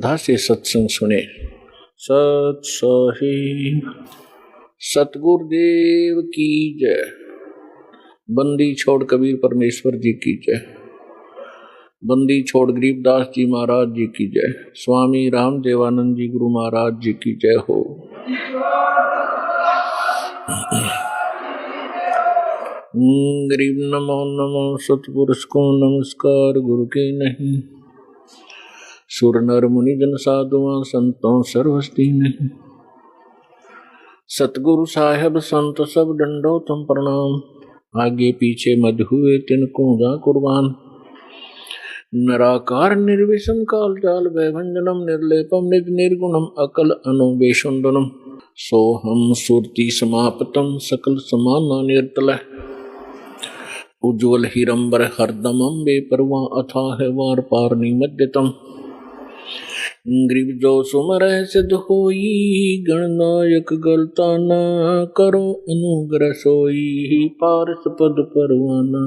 श्रद्धा से सत्संग सुने। सत सही सतगुरुदेव की जय। बंदी छोड़ कबीर परमेश्वर जी की जय। बंदी छोड़ गरीबदास जी महाराज जी की जय। स्वामी राम देवानंद जी गुरु महाराज जी की जय हो। गरीब नमो नमो सतपुरुष को नमस्कार गुरु के नहीं। सुर नर मुनि जन साधुआं संतों सर्वस्ती नहीं। सतगुरु साहेब संत सब डंडो तुम प्रणाम। आगे पीछे मध हुए तिनको जा कुर्बान। नराकार निर्विषम काल जाल वैभंजनम निर्लेपम निज निर्गुणम अकल अनुबेशुंडनम। सोहम सुरति समापतम सकल समाना निर्तल। उज्ज्वल हिरंबर हरदमम बेपरवा अथाह वार पार निमज्जतम। ग्रीव जो सुमर सिद्ध होई गणनायक गलता न करो अनुग्रह सोई पारस पद परवाना।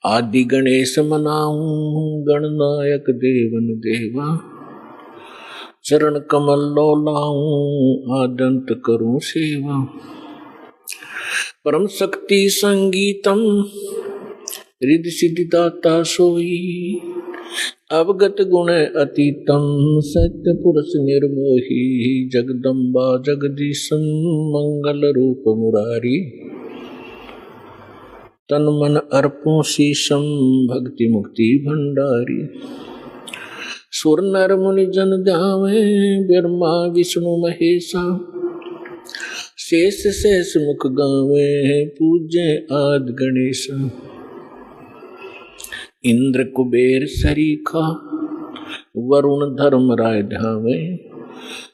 आदि गणेश मनाऊं गणनायक देवन देवा। चरण कमल लो लाऊं आदंत करूं सेवा। परम शक्ति संगीतम रिद्धि सिद्धि दाता सोई। अवगत गुण अतीतम सत्य पुरुष निर्मोही। जगदम्बा जगदीशम मंगल रूप मुरारी। तन मन अर्पों शीशम भक्ति मुक्ति भंडारी। सुर नर मुनि जन ध्यावे ब्रह्मा विष्णु महेशा। शेष शेष मुख गावे पूजे आदि गणेशा। इंद्र कुबेर सरीखा वरुण धर्म राय ध्यावे।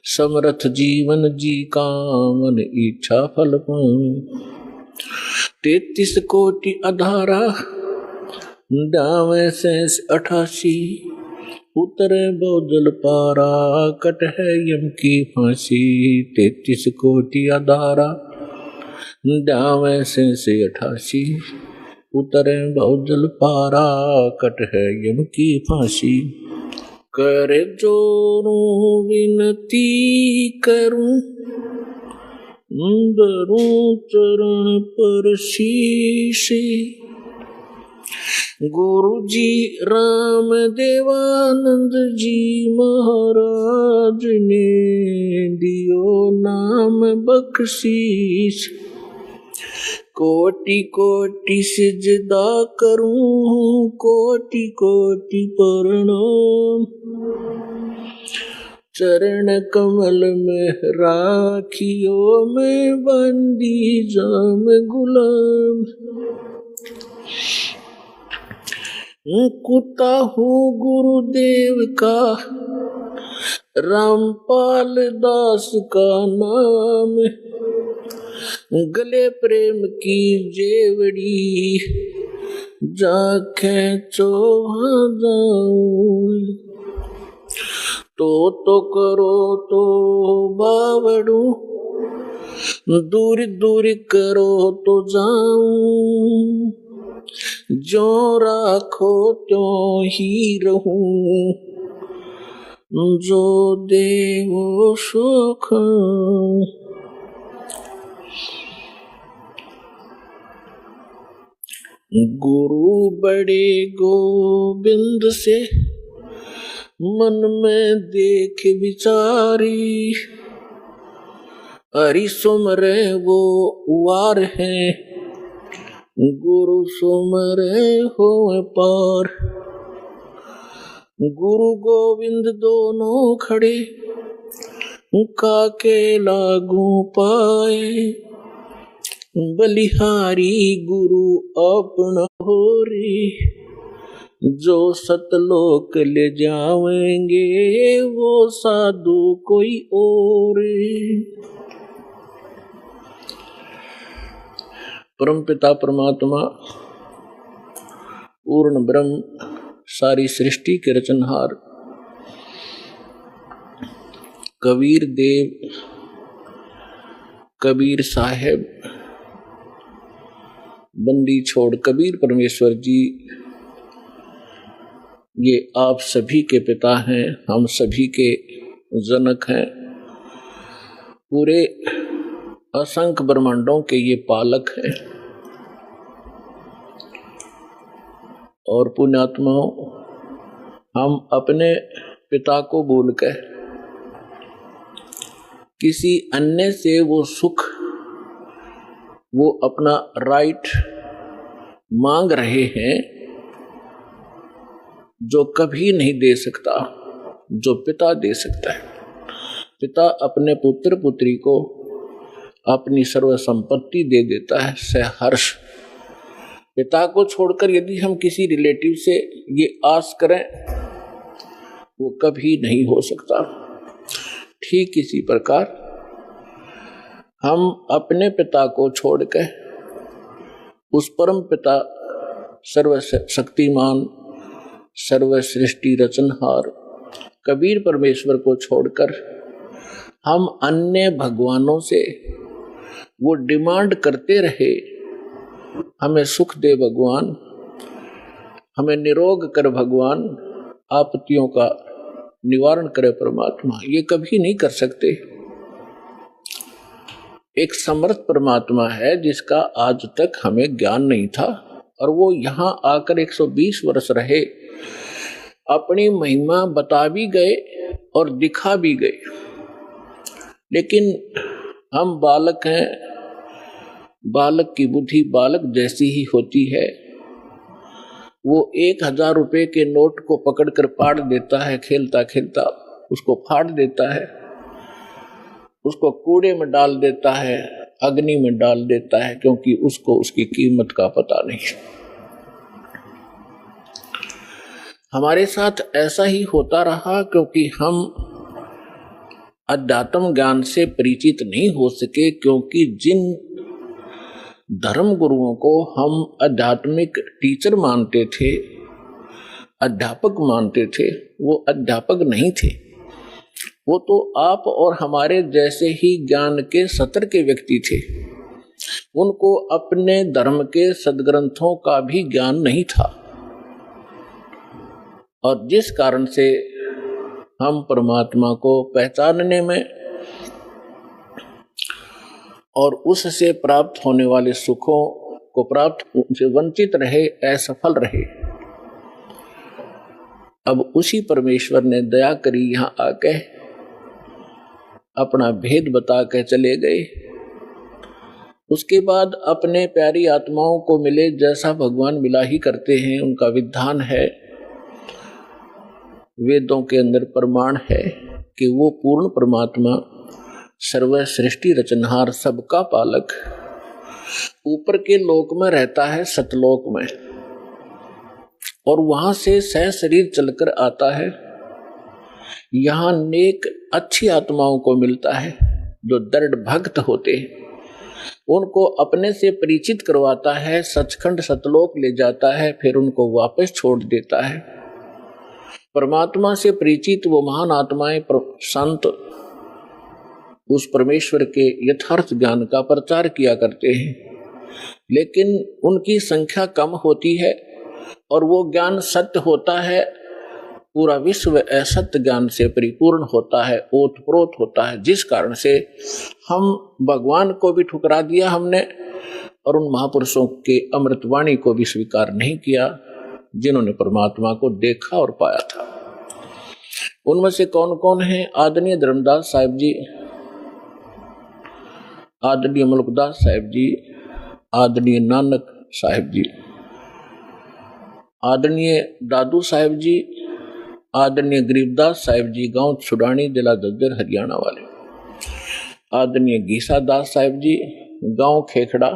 समरथ जीवन जी कामन इच्छा फल पावे। 33 कोटि अधारा दावे शेष 88। उतरे बहुजल पारा कट है यम की फांसी। 33 कोटि अधारा दावे शेष 88। उतरे बहुजल पारा कट है यम की फांसी। करे जोरूं विनती करूं धरूं चरण पर शीश। गुरु जी राम देवानंद जी महाराज ने दियो नाम बख्शीश। कोटि कोटि सिजदा करूं कोटि कोटि प्रणाम। चरण कमल में राखियो मैं बंदी जाम गुलाम। कुत्ता हूँ गुरुदेव का रामपाल दास का नाम। गले प्रेम की जेवड़ी जाके चोहा जाऊं। तो करो तो बावड़ू दूर दूर करो तो जाऊं। जो राखो त्यों ही रहूं जो देवो सो खाऊं। गुरु बड़े गोविंद से मन में देख विचारी। हरि सुमरे वो वार है गुरु सुमरे हो पार। गुरु गोविंद दोनों खड़े काके लागू पाए। बलिहारी गुरु अपना हो रे। जो सतलोक ले जावेंगे वो साधु कोई और। परम पिता परमात्मा पूर्ण ब्रह्म सारी सृष्टि के रचनहार कबीर देव कबीर साहेब, बंदी छोड़ कबीर परमेश्वर जी, ये आप सभी के पिता हैं, हम सभी के जनक हैं, पूरे असंख्य ब्रह्मांडों के ये पालक हैं। और पुण्यात्माओं, हम अपने पिता को भूलकर किसी अन्य से वो सुख, वो अपना राइट मांग रहे हैं जो कभी नहीं दे सकता, जो पिता दे सकता है। पिता अपने पुत्र पुत्री को अपनी सर्व संपत्ति दे देता है सहर्ष। पिता को छोड़कर यदि हम किसी रिलेटिव से ये आस करें, वो कभी नहीं हो सकता। ठीक इसी प्रकार हम अपने पिता को छोड़कर उस परम पिता सर्वशक्तिमान सर्वसृष्टि रचनहार कबीर परमेश्वर को छोड़कर हम अन्य भगवानों से वो डिमांड करते रहे, हमें सुख दे भगवान, हमें निरोग कर भगवान, आपत्तियों का निवारण करे परमात्मा, ये कभी नहीं कर सकते। एक समर्थ परमात्मा है जिसका आज तक हमें ज्ञान नहीं था, और वो यहाँ आकर 120 वर्ष रहे, अपनी महिमा बता भी गए और दिखा भी गए। लेकिन हम बालक हैं, बालक की बुद्धि बालक जैसी ही होती है। वो 1000 रुपए के नोट को पकड़कर फाड़ देता है, खेलता खेलता उसको फाड़ देता है, उसको कूड़े में डाल देता है, अग्नि में डाल देता है, क्योंकि उसको उसकी कीमत का पता नहीं। हमारे साथ ऐसा ही होता रहा, क्योंकि हम अध्यात्म ज्ञान से परिचित नहीं हो सके, क्योंकि जिन धर्म गुरुओं को हम आध्यात्मिक टीचर मानते थे, अध्यापक मानते थे, वो अध्यापक नहीं थे। वो तो आप और हमारे जैसे ही ज्ञान के सतर के व्यक्ति थे। उनको अपने धर्म के सद्ग्रंथों का भी ज्ञान नहीं था, और जिस कारण से हम परमात्मा को पहचानने में और उससे प्राप्त होने वाले सुखों को प्राप्त से वंचित रहे, असफल रहे। अब उसी परमेश्वर ने दया करी, यहाँ आके अपना भेद बता के चले गए। उसके बाद अपने प्यारी आत्माओं को मिले, जैसा भगवान मिला ही करते हैं, उनका विधान है। वेदों के अंदर प्रमाण है कि वो पूर्ण परमात्मा सर्व सृष्टि रचनहार सबका पालक ऊपर के लोक में रहता है, सतलोक में, और वहां से सह शरीर चलकर आता है। यहाँ नेक अच्छी आत्माओं को मिलता है जो दृढ़ भक्त होते हैं, उनको अपने से परिचित करवाता है, सचखंड सतलोक ले जाता है, फिर उनको वापस छोड़ देता है। परमात्मा से परिचित वो महान आत्माएं संत उस परमेश्वर के यथार्थ ज्ञान का प्रचार किया करते हैं, लेकिन उनकी संख्या कम होती है और वो ज्ञान सत्य होता है। पूरा विश्व असत्य ज्ञान से परिपूर्ण होता है, ओतप्रोत होता है, जिस कारण से हम भगवान को भी ठुकरा दिया हमने, और उन महापुरुषों के अमृतवाणी को भी स्वीकार नहीं किया जिन्होंने परमात्मा को देखा और पाया था। उनमें से कौन कौन है? आदरणीय धर्मदास साहिब जी, आदरणीय मलकदास साहिब जी, आदरणीय नानक साहिब जी, आदरणीय दादू साहिब जी, आदरणीय गरीबदास साहिब जी, गांव छुड़ानी, जिला झज्जर, हरियाणा वाले, आदरणीय गीसा दास साहिब जी, गांव खेखड़ा,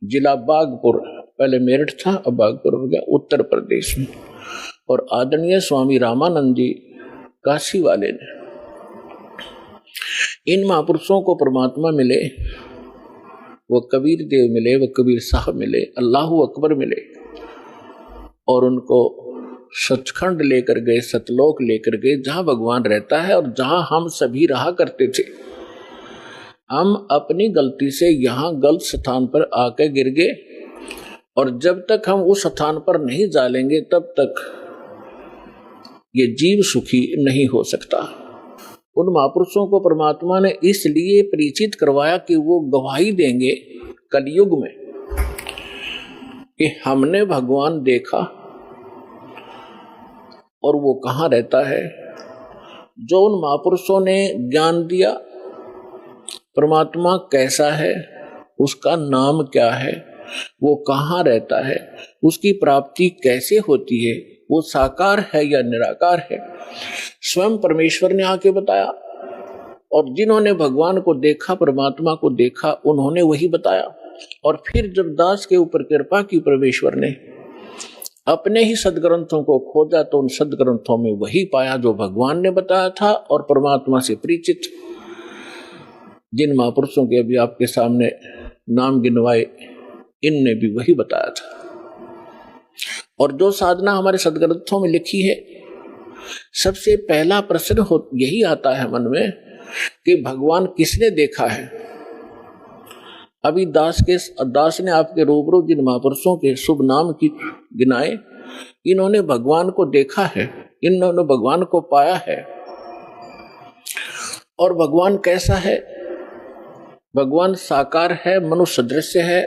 जिला बागपुर, पहले मेरठ था अब बागपुर हो गया, उत्तर प्रदेश में, और आदरणीय स्वामी रामानंद जी काशी वाले ने। इन महापुरुषों को परमात्मा मिले, वो कबीर देव मिले, वो कबीर साहब मिले, अल्लाहू अकबर मिले, और उनको सचखंड लेकर गए, सतलोक लेकर गए, जहां भगवान रहता है और जहां हम सभी रहा करते थे। हम अपनी गलती से यहाँ गलत स्थान पर आकर गिर गए, और जब तक हम उस स्थान पर नहीं जा लेंगे तब तक ये जीव सुखी नहीं हो सकता। उन महापुरुषों को परमात्मा ने इसलिए परिचित करवाया कि वो गवाही देंगे कलयुग में कि हमने भगवान देखा और वो कहाँ रहता है। जो उन महापुरुषों ने ज्ञान दिया परमात्मा कैसा है, उसका नाम क्या है, वो कहाँ रहता है, उसकी प्राप्ति कैसे होती है, वो साकार है या निराकार है, स्वयं परमेश्वर ने आके बताया। और जिन्होंने भगवान को देखा, परमात्मा को देखा, उन्होंने वही बताया। और फिर जब दास के ऊपर कृपा की परमेश्वर ने अपने ही सदग्रंथों को खोजा तो उन सदग्रंथों में वही पाया जो भगवान ने बताया था। और परमात्मा से परिचित जिन महापुरुषों के अभी आपके सामने नाम गिनवाए, इनने भी वही बताया था। और जो साधना हमारे सदग्रंथों में लिखी है, सबसे पहला प्रश्न यही आता है मन में कि भगवान किसने देखा है। अभी दास ने आपके रूबरू जिन महापुरुषों के शुभ नाम की गिनाए, इन्होंने भगवान को देखा है, इन्होंने भगवान को पाया है। और भगवान कैसा है? भगवान साकार है, मनुष्य दृश्य है,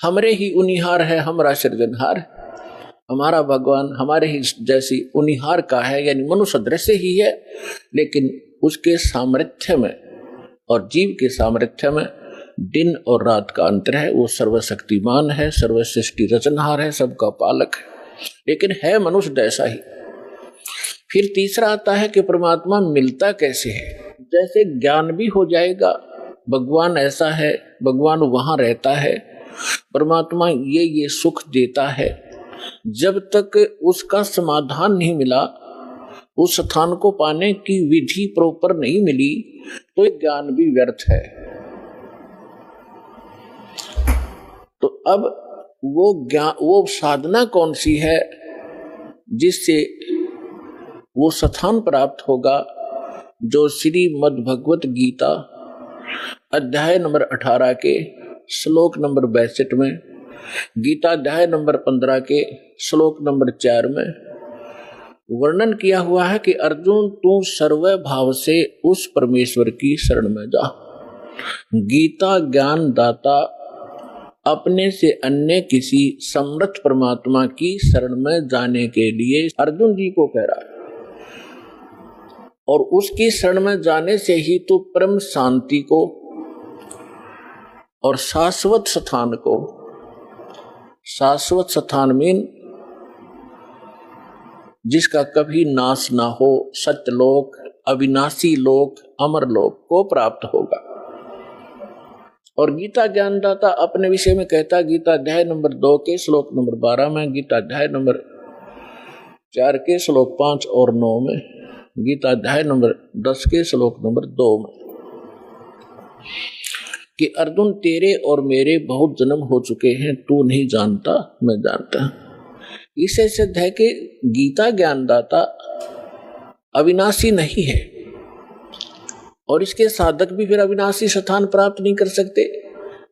हमरे ही उनिहार है, हमारा सृजनहार। हमारा भगवान हमारे ही जैसी उनिहार का है, यानी मनुष्य दृश्य ही है, लेकिन उसके सामर्थ्य में और जीव के सामर्थ्य में दिन और रात का अंतर है। वो सर्वशक्तिमान है, सर्वसृष्टि रचनहार है, सबका पालक है, लेकिन है मनुष्य जैसा ही। फिर तीसरा आता है कि परमात्मा मिलता कैसे है। जैसे ज्ञान भी हो जाएगा भगवान ऐसा है, भगवान वहां रहता है, परमात्मा ये सुख देता है, जब तक उसका समाधान नहीं मिला, उस स्थान को पाने की विधि प्रॉपर नहीं मिली, तो ज्ञान भी व्यर्थ है। तो अब वो साधना कौन सी है जिससे वो स्थान प्राप्त होगा, जो श्रीमद् भगवत गीता अध्याय नंबर 18 के श्लोक नंबर 62 में, गीता अध्याय नंबर 15 के श्लोक नंबर 4 में वर्णन किया हुआ है कि अर्जुन तू सर्व भाव से उस परमेश्वर की शरण में जा। गीता ज्ञान दाता अपने से अन्य किसी समर्थ परमात्मा की शरण में जाने के लिए अर्जुन जी को कह रहा है। और उसकी शरण में जाने से ही तो परम शांति को और शाश्वत स्थान को, शाश्वत स्थान मीन जिसका कभी नाश ना हो, सत्यलोक, अविनाशी लोक, अमर लोक को प्राप्त होगा। और गीता ज्ञानदाता अपने विषय में कहता, गीता अध्याय नंबर 2 के श्लोक नंबर 12 में, गीता अध्याय नंबर 4 के श्लोक 5 और 9 में, गीता अध्याय नंबर 10 के श्लोक नंबर 2 में, कि अर्जुन तेरे और मेरे बहुत जन्म हो चुके हैं, तू नहीं जानता, मैं जानता। इससे सिद्ध है कि गीता ज्ञानदाता अविनाशी नहीं है, और इसके साधक भी फिर अविनाशी स्थान प्राप्त नहीं कर सकते।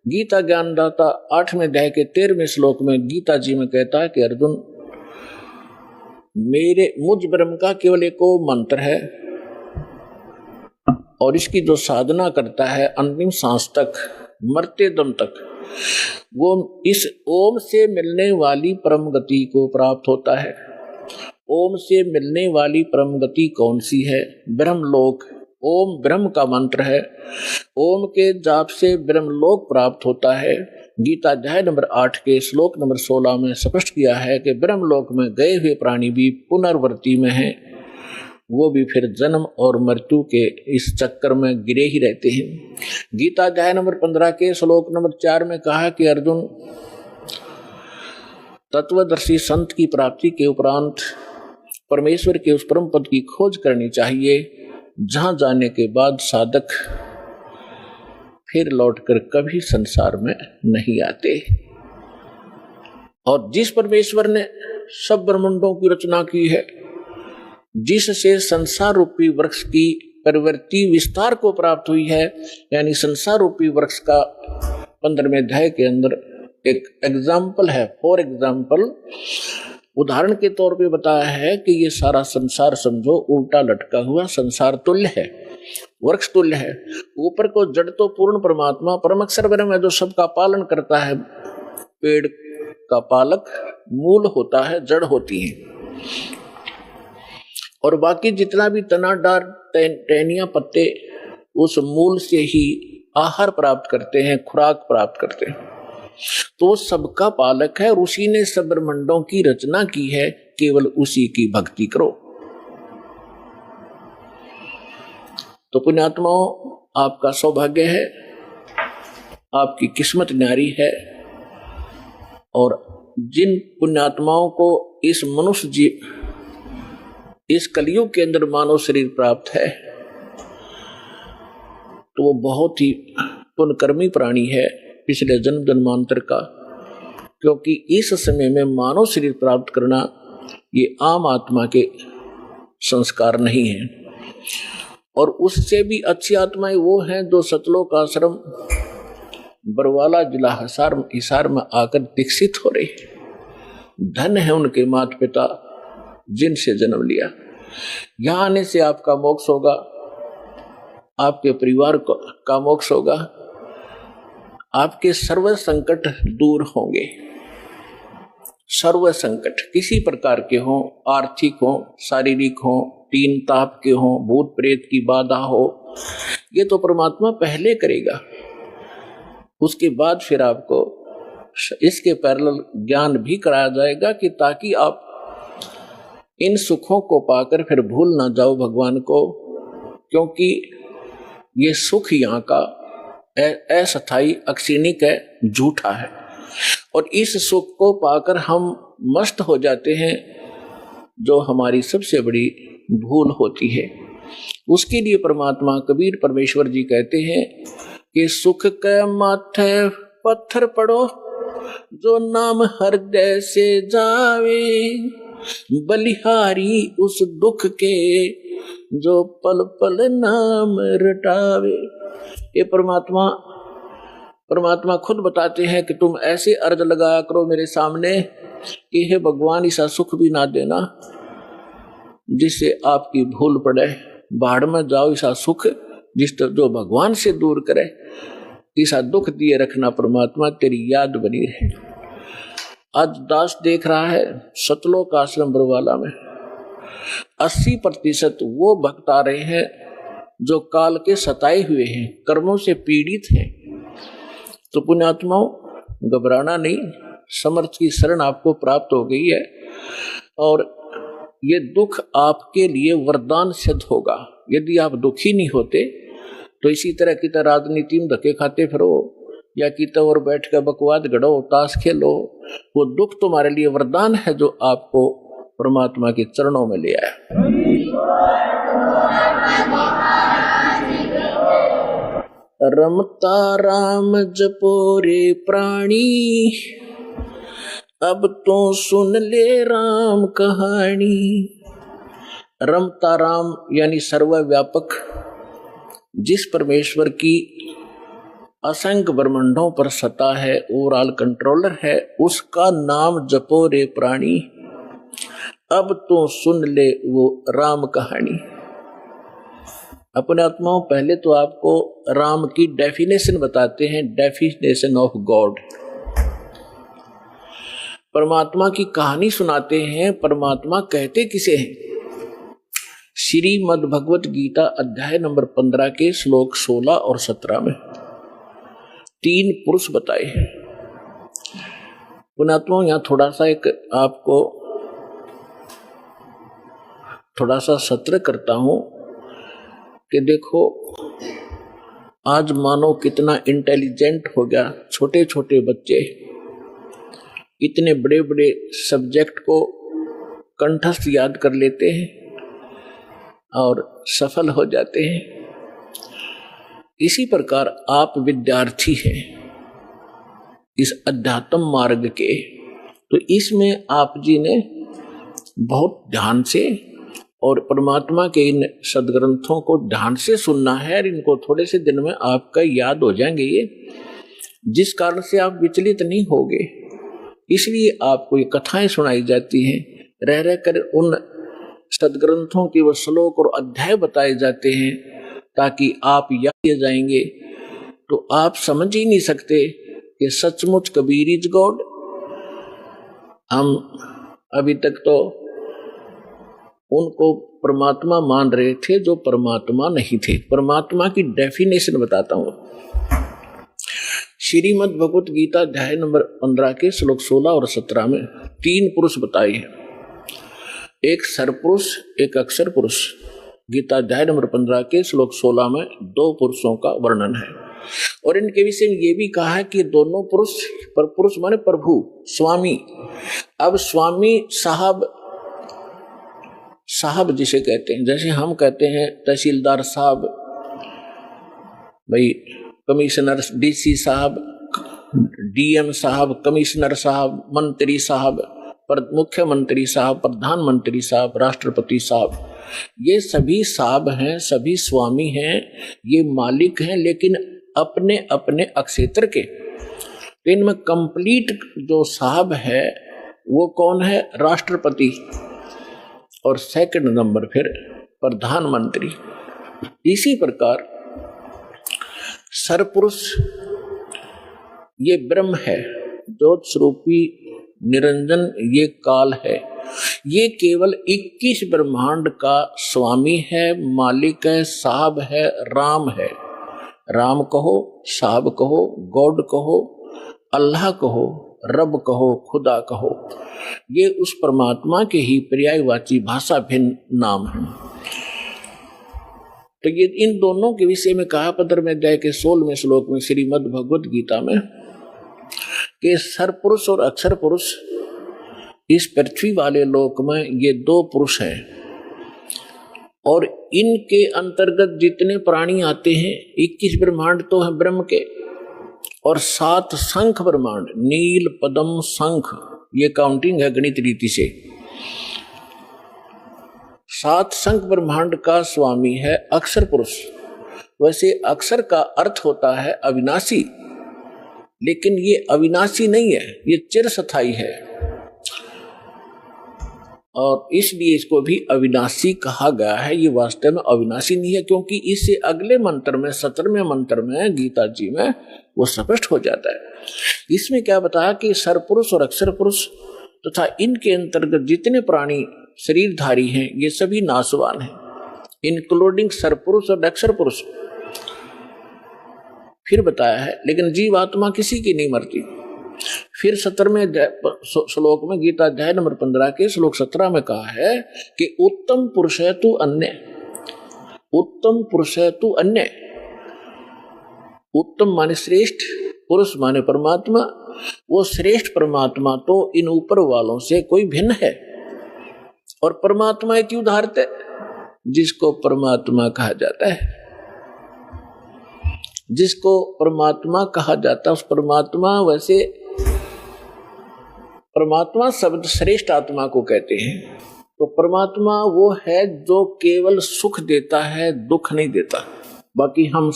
गीता ज्ञानदाता 8वें अध्याय के 13वें श्लोक में गीता जी में कहता है कि अर्जुन मुझ ब्रह्म का केवल एक मंत्र है, और इसकी जो साधना करता है अंतिम सांस तक, मरते दम तक, वो इस ओम से मिलने वाली परम गति को प्राप्त होता है। ओम से मिलने वाली परम गति कौन सी है? ब्रह्मलोक। ओम ब्रह्म का मंत्र है, ओम के जाप से ब्रह्मलोक प्राप्त होता है। गीता अध्याय नंबर 8 के श्लोक नंबर 16 में स्पष्ट किया है कि ब्रह्मलोक में गए हुए प्राणी भी पुनर्वृत्ति में हैं, वो भी फिर जन्म और मृत्यु के इस चक्कर में गिरे ही रहते हैं। गीता अध्याय नंबर 15 के श्लोक नंबर 4 में कहा कि अर्जुन तत्वदर्शी संत की प्राप्ति के उपरांत परमेश्वर के उस परम पद की खोज करनी चाहिए, जहां जाने के बाद साधक फिर लौटकर कभी संसार में नहीं आते। और जिस परमेश्वर ने सब ब्रह्मांडों की रचना की है, जिससे संसार रूपी वृक्ष की प्रवृत्ति विस्तार को प्राप्त हुई है, यानी संसार रूपी वृक्ष का 15वें अध्याय के अंदर एक एग्जाम्पल है। फॉर एग्जाम्पल, उदाहरण के तौर पे बताया है कि ये सारा संसार समझो उल्टा लटका हुआ संसार तुल्य है, वृक्ष तुल्य है। ऊपर को जड़ तो पूर्ण परमात्मा परम अक्षर ब्रह्म है जो सबका पालन करता है। पेड़ का पालक मूल होता है, जड़ होती है, और बाकी जितना भी तना डार टहनियां पत्ते उस मूल से ही आहार प्राप्त करते हैं, खुराक प्राप्त करते हैं। तो सबका पालक है और उसी ने सब ब्रह्मांडों की रचना की है, केवल उसी की भक्ति करो। तो पुण्यात्माओं, आपका सौभाग्य है, आपकी किस्मत न्यारी है, और जिन पुण्यात्माओं को इस मनुष्य जीव इस कलयुग के अंदर मानव शरीर प्राप्त है, तो वो बहुत ही पुण्यकर्मी प्राणी है पिछले जन्म जन्मांतर का, क्योंकि इस समय में मानव शरीर प्राप्त करना ये आम आत्मा के संस्कार नहीं है। और उससे भी अच्छी आत्माएं वो हैं जो सतलोक आश्रम बरवाला जिला हिसार में आकर दीक्षित हो रही। धन है उनके माता पिता जिनसे जन्म लिया। यहाँ आने से आपका मोक्ष होगा, आपके परिवार का मोक्ष होगा, आपके सर्व संकट दूर होंगे। सर्व संकट किसी प्रकार के हों, आर्थिक हों, शारीरिक हों, तीन ताप के हों, भूत प्रेत की बाधा हो, ये तो परमात्मा पहले करेगा। उसके बाद फिर आपको इसके पैरेलल ज्ञान भी कराया जाएगा कि ताकि आप इन सुखों को पाकर फिर भूल ना जाओ भगवान को, क्योंकि ये सुख यहाँ का अस्थायी अक्षीणिक है, झूठा है। और इस सुख को पाकर हम मस्त हो जाते हैं, जो हमारी सबसे बड़ी भूल होती है। उसके लिए परमात्मा कबीर परमेश्वर जी कहते हैं कि सुख के माथे पत्थर पड़ो, जो नाम हृदय से जावे, बलिहारी उस दुख के, जो पल पल नाम रटावे। ये परमात्मा खुद बताते हैं कि तुम ऐसे अर्ज लगाया करो मेरे सामने कि हे भगवान, ऐसा सुख भी ना देना जिससे आपकी भूल पड़े, बाढ़ में जाओ ऐसा सुख जो भगवान से दूर करे, ऐसा दुख दिए रखना परमात्मा, तेरी याद बनी रहे। आज दास देख रहा है सतलोक आश्रम बरवाला में 80% वो भक्त आ रहे हैं जो काल के सताए हुए हैं, कर्मों से पीड़ित हैं। तो पुण्यात्माओं, घबराना नहीं, समर्थ की शरण आपको प्राप्त हो गई है, और ये दुख आपके लिए वरदान सिद्ध होगा। यदि आप दुखी नहीं होते तो इसी तरह की तरह राजनीति में धक्के खाते फिरो, या की तो और बैठ कर बकवाद गढ़ो, ताश खेलो, वो दुख तुम्हारे लिए वरदान है जो आपको परमात्मा के चरणों में ले आया। रमता राम जपो रे प्राणी, अब तो सुन ले राम कहानी। रमता राम यानी सर्वव्यापक, जिस परमेश्वर की असंख्य ब्रह्मांडों पर सत्ता है, ओवरऑल कंट्रोलर है, उसका नाम जपो रे प्राणी, अब तो सुन ले वो राम कहानी। अपने आत्माओं, पहले तो आपको राम की डेफिनेशन बताते हैं, डेफिनेशन ऑफ गॉड। परमात्मा की कहानी सुनाते हैं। परमात्मा कहते किसे हैं? श्रीमद् भगवत गीता अध्याय नंबर 15 के श्लोक 16 और 17 में 3 पुरुष बताए हैं। पुण्यात्माओं, यहाँ थोड़ा सा एक आपको थोड़ा सा सत्र करता हूं कि देखो आज मानो कितना इंटेलिजेंट हो गया। छोटे छोटे बच्चे इतने बड़े बड़े सब्जेक्ट को कंठस्थ याद कर लेते हैं और सफल हो जाते हैं। इसी प्रकार आप विद्यार्थी हैं इस अध्यात्म मार्ग के, तो इसमें आप जी ने बहुत ध्यान से और परमात्मा के इन सदग्रंथों को ध्यान से सुनना है और इनको थोड़े से दिन में आपका याद हो जाएंगे ये, जिस कारण से आप विचलित नहीं होगे। इसलिए आपको ये कथाएं सुनाई जाती हैं, रह रह कर उन सदग्रंथों के वो श्लोक और अध्याय बताए जाते हैं ताकि आप याद किए जाएंगे। तो आप समझ ही नहीं सकते कि सचमुच कबीर इज गॉड। हम अभी तक तो उनको परमात्मा मान रहे थे जो परमात्मा नहीं थे। परमात्मा की डेफिनेशन बताता हूं। श्रीमद् भगवत गीता अध्याय नंबर 15 के श्लोक 16 और 17 में 3 पुरुष बताए हैं, एक सरपुरुष एक अक्षर पुरुष। गीता अध्याय नंबर 15 के श्लोक 16 में 2 पुरुषों का वर्णन है और इनके विषय में ये भी कहा है कि दोनों पुरुष, पर पुरुष माने प्रभु, स्वामी। अब स्वामी साहब जिसे कहते हैं, जैसे हम कहते हैं तहसीलदार साहब, भाई कमिश्नर, डीसी साहब, डीएम साहब, कमिश्नर साहब, मंत्री साहब, मुख्यमंत्री साहब, प्रधानमंत्री साहब, राष्ट्रपति साहब, ये सभी साहब हैं, सभी स्वामी हैं, ये मालिक हैं, लेकिन अपने अपने अक्षेत्र के। तो इनमें कंप्लीट जो साहब है वो कौन है? राष्ट्रपति, और सेकंड नंबर फिर प्रधानमंत्री। इसी प्रकार सरपुरुष ये ब्रह्म है, ज्योत स्वरूपी निरंजन ये काल है, ये केवल 21 ब्रह्मांड का स्वामी है, मालिक है, साहब है, राम है। राम कहो, साहब कहो, गॉड कहो, अल्लाह कहो, रब कहो, खुदा कहो, ये उस परमात्मा के ही पर्यायवाची भाषा भिन्न नाम है। तो ये इन दोनों के विषय में कहा 15वें अध्याय के 16वें श्लोक में श्रीमद् भगवत गीता में कि सरपुरुष और अक्षर पुरुष इस पृथ्वी वाले लोक में ये 2 पुरुष हैं और इनके अंतर्गत जितने प्राणी आते हैं 21 ब्रह्मांड तो हैं ब्रह्म के, और 7 शंख ब्रह्मांड, नील, पद्म, शंख, ये काउंटिंग है गणित रीति से। 7 शंख ब्रह्मांड का स्वामी है अक्षर पुरुष। वैसे अक्षर का अर्थ होता है अविनाशी, लेकिन ये अविनाशी नहीं है, ये चिरस्थायी है और इसलिए इसको भी अविनाशी कहा गया है। ये वास्तव में अविनाशी नहीं है, क्योंकि इससे अगले मंत्र में 17वें मंत्र में गीता जी में वो स्पष्ट हो जाता है। इसमें क्या बताया कि सरपुरुष और अक्षर पुरुष तथा इनके अंतर्गत जितने प्राणी शरीरधारी हैं ये सभी नाशवान हैं, इंक्लूडिंग सरपुरुष और अक्षर पुरुष। फिर बताया है लेकिन जीवात्मा किसी की नहीं मरती। फिर 17वें श्लोक में गीता अध्याय नंबर 15 के श्लोक 17 में कहा है कि उत्तम पुरुष है तू अन्य, उत्तम पुरुष है तू अन्य। उत्तम माने श्रेष्ठ, पुरुष माने परमात्मा। वो श्रेष्ठ परमात्मा तो इन ऊपर वालों से कोई भिन्न है, और परमात्मा क्यों उदाहरते जिसको परमात्मा कहा जाता है, जिसको परमात्मा कहा जाता है उस परमात्मा, वैसे परमात्मा शब्द श्रेष्ठ आत्मा को कहते हैं। तो परमात्मा वो है जो केवल सुख देता है, दुख नहीं देता। बाकी हम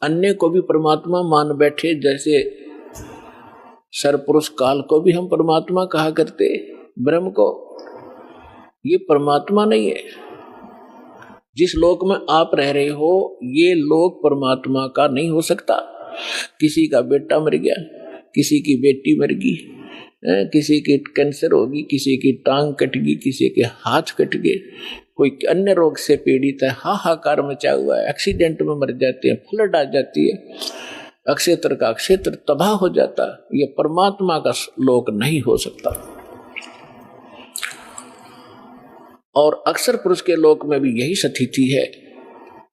अन्य को भी परमात्मा मान बैठे, जैसे सरपुरुष काल को भी हम परमात्मा कहा करते, ब्रह्म को। ये परमात्मा नहीं है। जिस लोक में आप रह रहे हो ये लोक परमात्मा का नहीं हो सकता। किसी का बेटा मर गया, किसी की बेटी मर गई, किसी की कैंसर होगी, किसी की टांग कट गई, किसी के हाथ कट गए, कोई अन्य रोग से पीड़ित है, हाहाकार मचा हुआ है, एक्सीडेंट में मर जाते हैं, फ्लड आ जाती है, अक्षेत्र का क्षेत्र तबाह हो जाता। ये परमात्मा का लोक नहीं हो सकता। और अक्षर पुरुष के लोक में भी यही स्थिति है,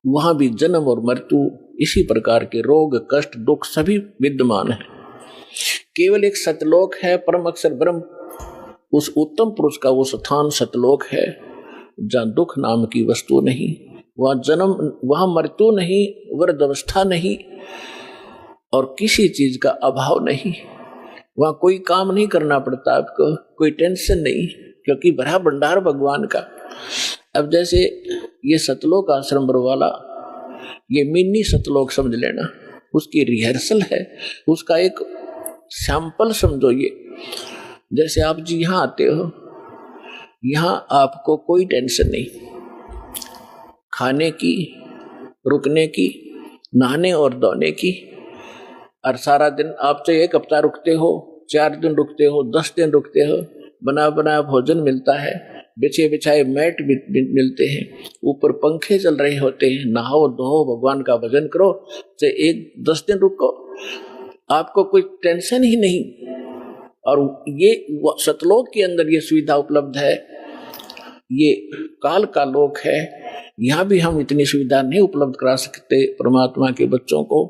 वहां भी जन्म और मृत्यु, इसी प्रकार के रोग, कष्ट, दुख सभी विद्यमान है। केवल एक सतलोक है, परम अक्षर ब्रह्म, उस उत्तम पुरुष का वो स्थान सतलोक है जहाँ दुख नाम की वस्तु नहीं, वहाँ जन्म, वहाँ मृत्यु नहीं, वृद्धावस्था नहीं और किसी चीज का अभाव नहीं। वहाँ कोई काम नहीं करना पड़ता आपको, कोई टेंशन नहीं, क्योंकि भरा भंडार भगवान का। अब जैसे ये सतलोक आश्रम बरवाला, ये मिनी सतलोक समझ लेना, उसकी रिहर्सल है, उसका एक सैंपल समझो। ये जैसे आप जी यहाँ आते हो, यहाँ आपको कोई टेंशन नहीं, खाने की, रुकने की, नहाने और धोने की, और सारा दिन आप चाहे 1 हफ्ता रुकते हो, 4 दिन रुकते हो, 10 दिन रुकते हो, बना बनाया भोजन मिलता है, बिछे बिछाए मैट मिलते हैं, ऊपर पंखे चल रहे होते हैं, नहाओ धो, भगवान का भजन करो, चाहे 10 दिन रुको, आपको कोई टेंशन ही नहीं। और ये सतलोक के अंदर ये सुविधा उपलब्ध है। ये काल का लोक है, यहाँ भी हम इतनी सुविधा नहीं उपलब्ध करा सकते परमात्मा के बच्चों को,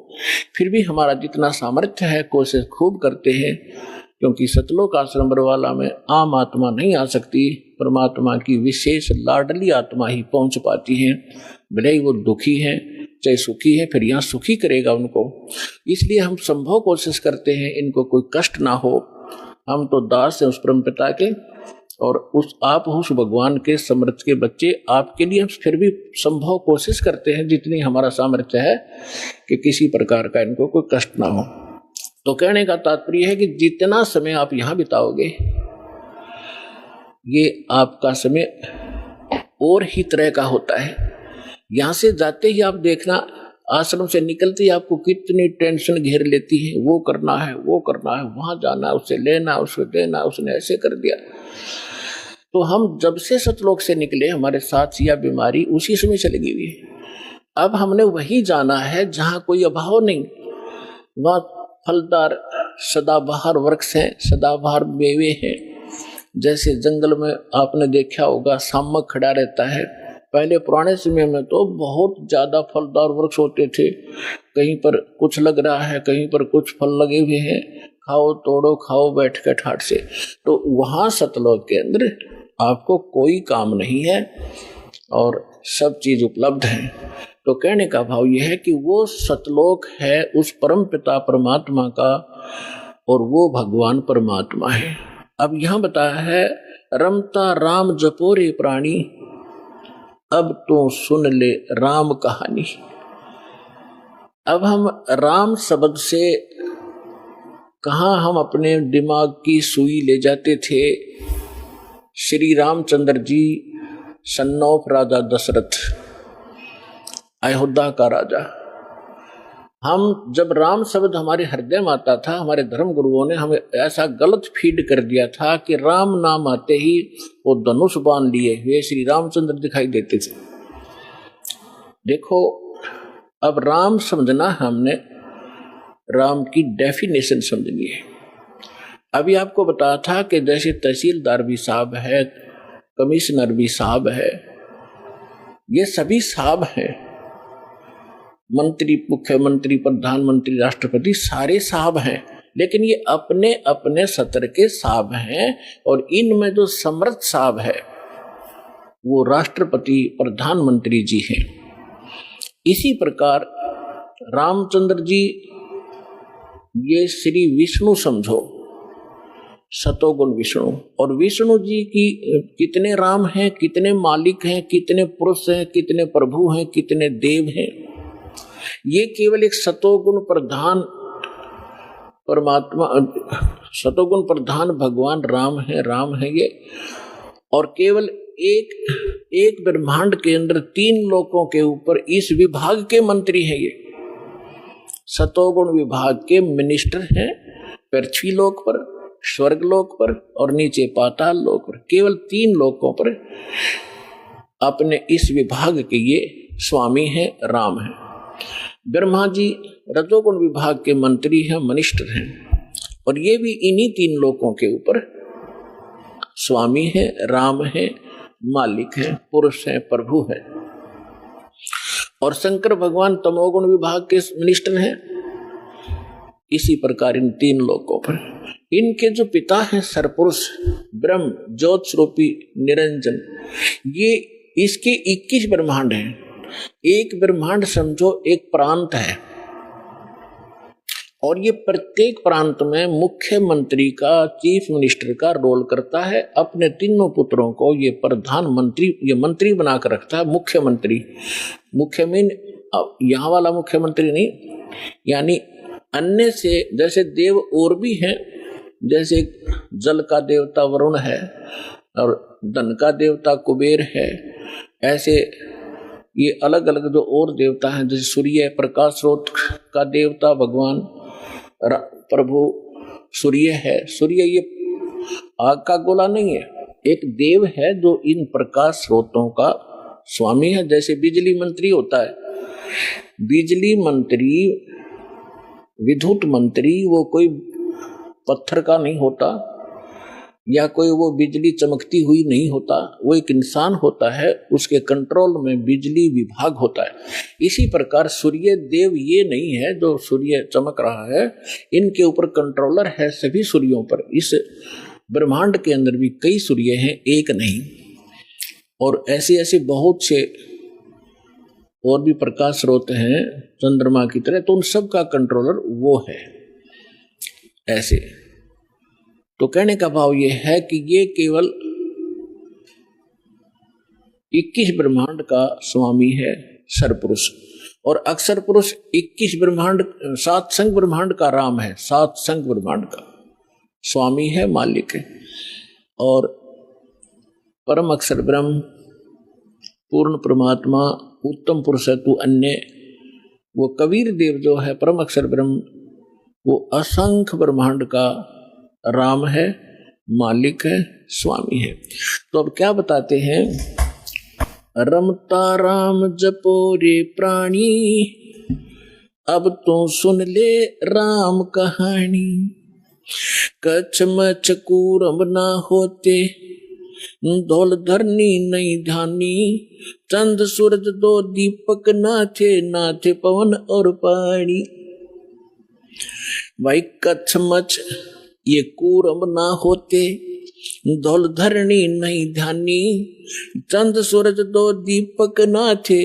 फिर भी हमारा जितना सामर्थ्य है कोशिश खूब करते हैं, क्योंकि सतलोक आश्रम बरवाला में आम आत्मा नहीं आ सकती, परमात्मा की विशेष लाडली आत्मा ही पहुंच पाती है। भले ही वो दुखी है चाहे सुखी है, फिर यहाँ सुखी करेगा उनको। इसलिए हम संभव कोशिश करते हैं इनको कोई कष्ट ना हो। हम तो दास हैं उस परम पिता के, और आप उस भगवान के समर्थ के बच्चे, आपके लिए हम फिर भी संभव कोशिश करते हैं जितनी हमारा सामर्थ्य है कि किसी प्रकार का इनको कोई कष्ट ना हो। तो कहने का तात्पर्य है कि जितना समय आप यहाँ बिताओगे, ये आपका समय और ही तरह का होता है। यहाँ से जाते ही आप देखना, आश्रम से निकलते ही आपको कितनी टेंशन घेर लेती है, वो करना है, वो करना है, वहां जाना, उससे लेना, उससे देना, उसने ऐसे कर दिया। तो हम जब से सतलोक से निकले, हमारे साथ या बीमारी उसी समय चली गई है। अब हमने वही जाना है जहां कोई अभाव नहीं, वहां फलदार सदाबहार वृक्ष हैं, सदाबहार मेवे हैं। जैसे जंगल में आपने देखा होगा शामक खड़ा रहता है, पहले पुराने समय में तो बहुत ज्यादा फलदार वृक्ष होते थे, कहीं पर कुछ लग रहा है, कहीं पर कुछ फल लगे हुए हैं, खाओ तोड़ो खाओ बैठ के ठाट से। तो वहां सतलोक के अंदर आपको कोई काम नहीं है और सब चीज उपलब्ध है। तो कहने का भाव यह है कि वो सतलोक है उस परम पिता परमात्मा का, और वो भगवान परमात्मा है। अब यहां बताया है, रमता राम जपोरे प्राणी, अब तो सुन ले राम कहानी। अब हम राम शब्द से कहां हम अपने दिमाग की सुई ले जाते थे। श्री रामचंद्र जी सन ऑफ राजा दशरथ, अयोध्या का राजा। हम जब राम शब्द हमारे हृदय में आता था, हमारे धर्म गुरुओं ने हमें ऐसा गलत फीड कर दिया था कि राम नाम आते ही वो धनुष बांध लिए हुए श्री रामचंद्र दिखाई देते थे। देखो, अब राम समझना हमने राम की डेफिनेशन समझनी है। अभी आपको बताया था कि जैसे तहसीलदार भी साहब है, कमिश्नर भी साहब है, ये सभी साहब हैं, मंत्री, मुख्यमंत्री, प्रधानमंत्री, राष्ट्रपति, सारे साहब हैं, लेकिन ये अपने अपने सत्र के साहब हैं। और इनमें जो समर्थ साहब है वो राष्ट्रपति, प्रधानमंत्री जी हैं। इसी प्रकार रामचंद्र जी ये श्री विष्णु समझो, सतोगुण विष्णु। और विष्णु जी की कितने राम हैं, कितने मालिक हैं, कितने पुरुष हैं, कितने प्रभु हैं, कितने देव हैं, ये केवल एक सतोगुण प्रधान परमात्मा, सतोगुण प्रधान भगवान राम है ये। और केवल एक ब्रह्मांड के अंदर 3 लोकों के ऊपर इस विभाग के मंत्री हैं। ये सतोगुण विभाग के मिनिस्टर हैं, पृथ्वी लोक पर, स्वर्ग लोक पर और नीचे पाताल लोक पर, केवल 3 लोकों पर अपने इस विभाग के ये स्वामी हैं, राम हैं। ब्रह्मा जी रजोगुण विभाग के मंत्री हैं, मिनिस्टर हैं, और ये भी इन्हीं 3 लोकों के ऊपर स्वामी हैं, राम हैं, मालिक हैं, पुरुष हैं, प्रभु हैं। और शंकर भगवान तमोगुण विभाग के मिनिस्टर हैं। इसी प्रकार इन 3 लोकों पर इनके जो पिता हैं सरपुरुष ब्रह्म ज्योत स्वरूपी निरंजन, ये इसके 21 ब्रह्मांड हैं। एक ब्रह्मांड समझो एक प्रांत है, और ये प्रत्येक प्रांत में मुख्यमंत्री का, चीफ मिनिस्टर का रोल करता है। अपने तीनों पुत्रों को ये प्रधानमंत्री, ये मंत्री बनाकर रखता है। मुख्यमंत्री, मुख्य में यहाँ वाला मुख्यमंत्री नहीं, यानी अन्य से, जैसे देव और भी हैं, जैसे जल का देवता वरुण है और धन का देवता कुबेर है, ऐसे ये अलग अलग जो और देवता हैं, जैसे सूर्य प्रकाश स्रोत का देवता भगवान प्रभु सूर्य है। सूर्य ये आग का गोला नहीं है, एक देव है जो इन प्रकाश स्रोतों का स्वामी है। जैसे बिजली मंत्री होता है, बिजली मंत्री, विद्युत मंत्री वो कोई पत्थर का नहीं होता या कोई वो बिजली चमकती हुई नहीं होता, वो एक इंसान होता है, उसके कंट्रोल में बिजली विभाग होता है। इसी प्रकार सूर्य देव ये नहीं है जो सूर्य चमक रहा है, इनके ऊपर कंट्रोलर है सभी सूर्यों पर। इस ब्रह्मांड के अंदर भी कई सूर्य हैं, एक नहीं, और ऐसे ऐसे बहुत से और भी प्रकाश स्रोत हैं चंद्रमा की तरह, तो उन सब का कंट्रोलर वो है। ऐसे तो कहने का भाव ये है कि ये केवल 21 ब्रह्मांड का स्वामी है सरपुरुष, और अक्षर पुरुष 21 ब्रह्मांड, 7 संग ब्रह्मांड का राम है, 7 संग ब्रह्मांड का स्वामी है, मालिक है। और परम अक्षर ब्रह्म, पूर्ण परमात्मा, उत्तम पुरुष है तू अन्य, वो कबीर देव जो है परम अक्षर ब्रह्म, वो असंख्य ब्रह्मांड का राम है, मालिक है, स्वामी है। तो अब क्या बताते हैं, रमता राम जपो रे प्राणी, अब तो सुन ले राम कहानी। कच्छ मच्छ कूरम ना होते, धौल धरनी नहीं ध्यानी। चंद सूरज दो दीपक ना थे पवन और पानी। भाई कच्छ मच्छ ये कूरम ना होते, धौल धरनी नहीं ध्यानी। चंद सूरज दो दीपक ना थे,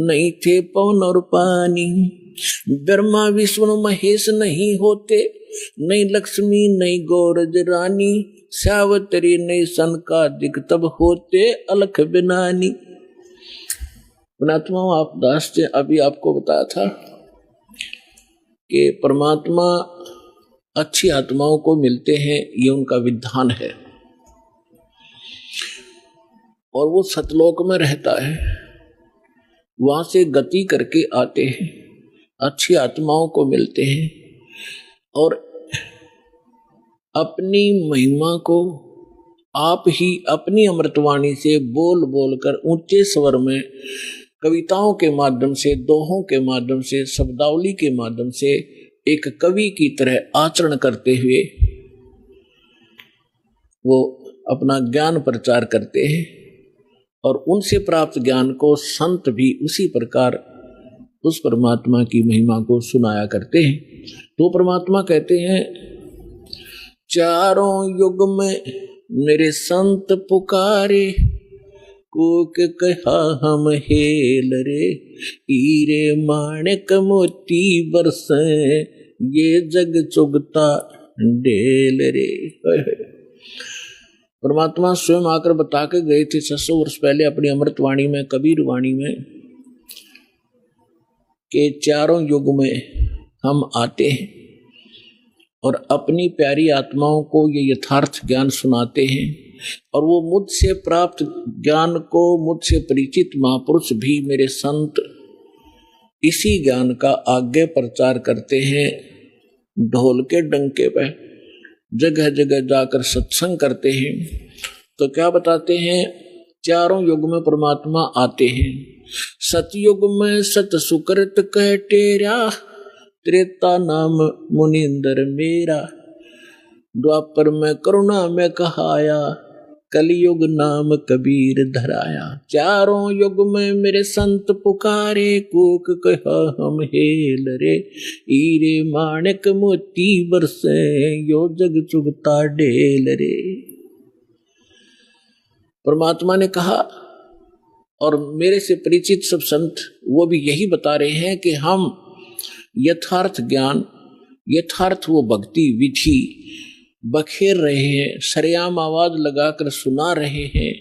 नहीं थे पवन और पानी। ब्रह्मा विष्णु महेश नहीं होते, नहीं लक्ष्मी नहीं गौरज रानी। सावतरी नहीं सनकादिक तब होते, अलख बिनानी। पुणात्मा आप दास जी, अभी आपको बताया था कि परमात्मा अच्छी आत्माओं को मिलते हैं, ये उनका विधान है, और वो सतलोक में रहता है, वहां से गति करके आते हैं, अच्छी आत्माओं को मिलते हैं, और अपनी महिमा को आप ही अपनी अमृतवाणी से बोल बोल कर ऊंचे स्वर में, कविताओं के माध्यम से, दोहों के माध्यम से, शब्दावली के माध्यम से एक कवि की तरह आचरण करते हुए वो अपना ज्ञान प्रचार करते हैं, और उनसे प्राप्त ज्ञान को संत भी उसी प्रकार उस परमात्मा की महिमा को सुनाया करते हैं। तो परमात्मा कहते हैं, चारों युग में मेरे संत पुकारे, कोक कहा हम हेल रे। हीरे माणिक मोती बरसे, ये जग चुगता ढेल रे। परमात्मा स्वयं आकर बता के गए थे 600 वर्ष पहले अपनी अमृतवाणी में, कबीर वाणी में, कि चारों युग में हम आते हैं और अपनी प्यारी आत्माओं को ये यथार्थ ज्ञान सुनाते हैं, और वो मुझसे प्राप्त ज्ञान को, मुझसे परिचित महापुरुष भी मेरे संत इसी ज्ञान का आगे प्रचार करते हैं। ढोल के डंके पे जगह जगह जाकर सत्संग करते हैं। तो क्या बताते हैं, चारों युग में परमात्मा आते हैं। सतयुग में सत सुकृत कह टेरा, त्रेता नाम मुनिंदर मेरा। द्वापर में करुणा में कहाया, कलयुग नाम कबीर धराया। चारों युग में मेरे संत पुकारे, कोक कहा हम हेल रे। हीरे माणिक मोती बरसे, यो जग चुगता ढेल रे। परमात्मा ने कहा, और मेरे से परिचित सब संत वो भी यही बता रहे हैं कि हम यथार्थ ज्ञान यथार्थ वो भक्ति विधि बखेर रहे हैं, सरेआम आवाज लगाकर सुना रहे हैं।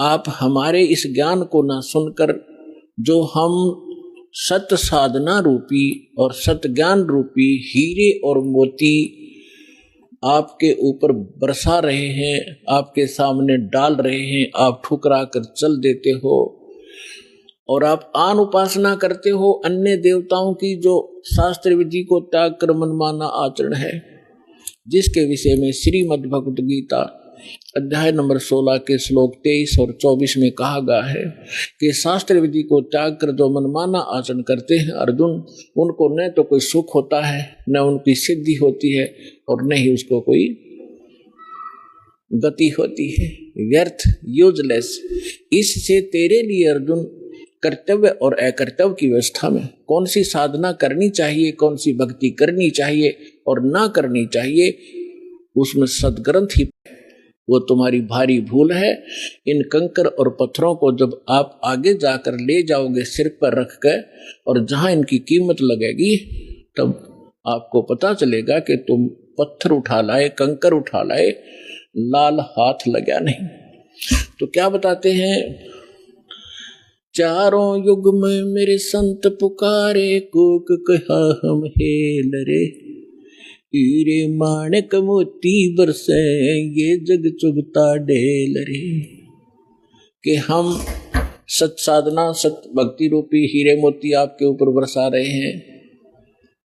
आप हमारे इस ज्ञान को ना सुनकर जो हम सत साधना रूपी और सत ज्ञान रूपी हीरे और मोती आपके ऊपर बरसा रहे हैं, आपके सामने डाल रहे हैं, आप ठुकरा कर चल देते हो और आप आन उपासना करते हो अन्य देवताओं की, जो शास्त्र विधि को त्याग कर मनमाना आचरण है, जिसके विषय में श्रीमद् भगवद गीता अध्याय नंबर 16 के श्लोक 23 और 24 में कहा गया है कि शास्त्र विधि को त्याग कर जो मनमाना आचरण करते हैं अर्जुन, उनको न तो कोई सुख होता है, न उनकी सिद्धि होती है और न ही उसको कोई गति होती है। व्यर्थ, यूजलेस। इससे तेरे लिए अर्जुन कर्तव्य और अकर्तव्य की व्यवस्था में कौन सी साधना करनी चाहिए, कौन सी भक्ति करनी चाहिए और ना करनी चाहिए, उसमें सदग्रंथ ही वो तुम्हारी भारी भूल है। इन कंकर और पत्थरों को जब आप आगे जाकर ले जाओगे सिर पर रख कर और जहां इनकी कीमत लगेगी तब आपको पता चलेगा कि तुम पत्थर उठा लाए, कंकर उठा लाए, लाल हाथ लगा नहीं। तो क्या बताते हैं, चारों युग में मेरे संत पुकारे, कोक कहा हम हेल रे, हीरे माणिक मोती बरसे ये जग चुगता ढेल रे। कि हम सत साधना सत भक्ति रूपी हीरे मोती आपके ऊपर बरसा रहे हैं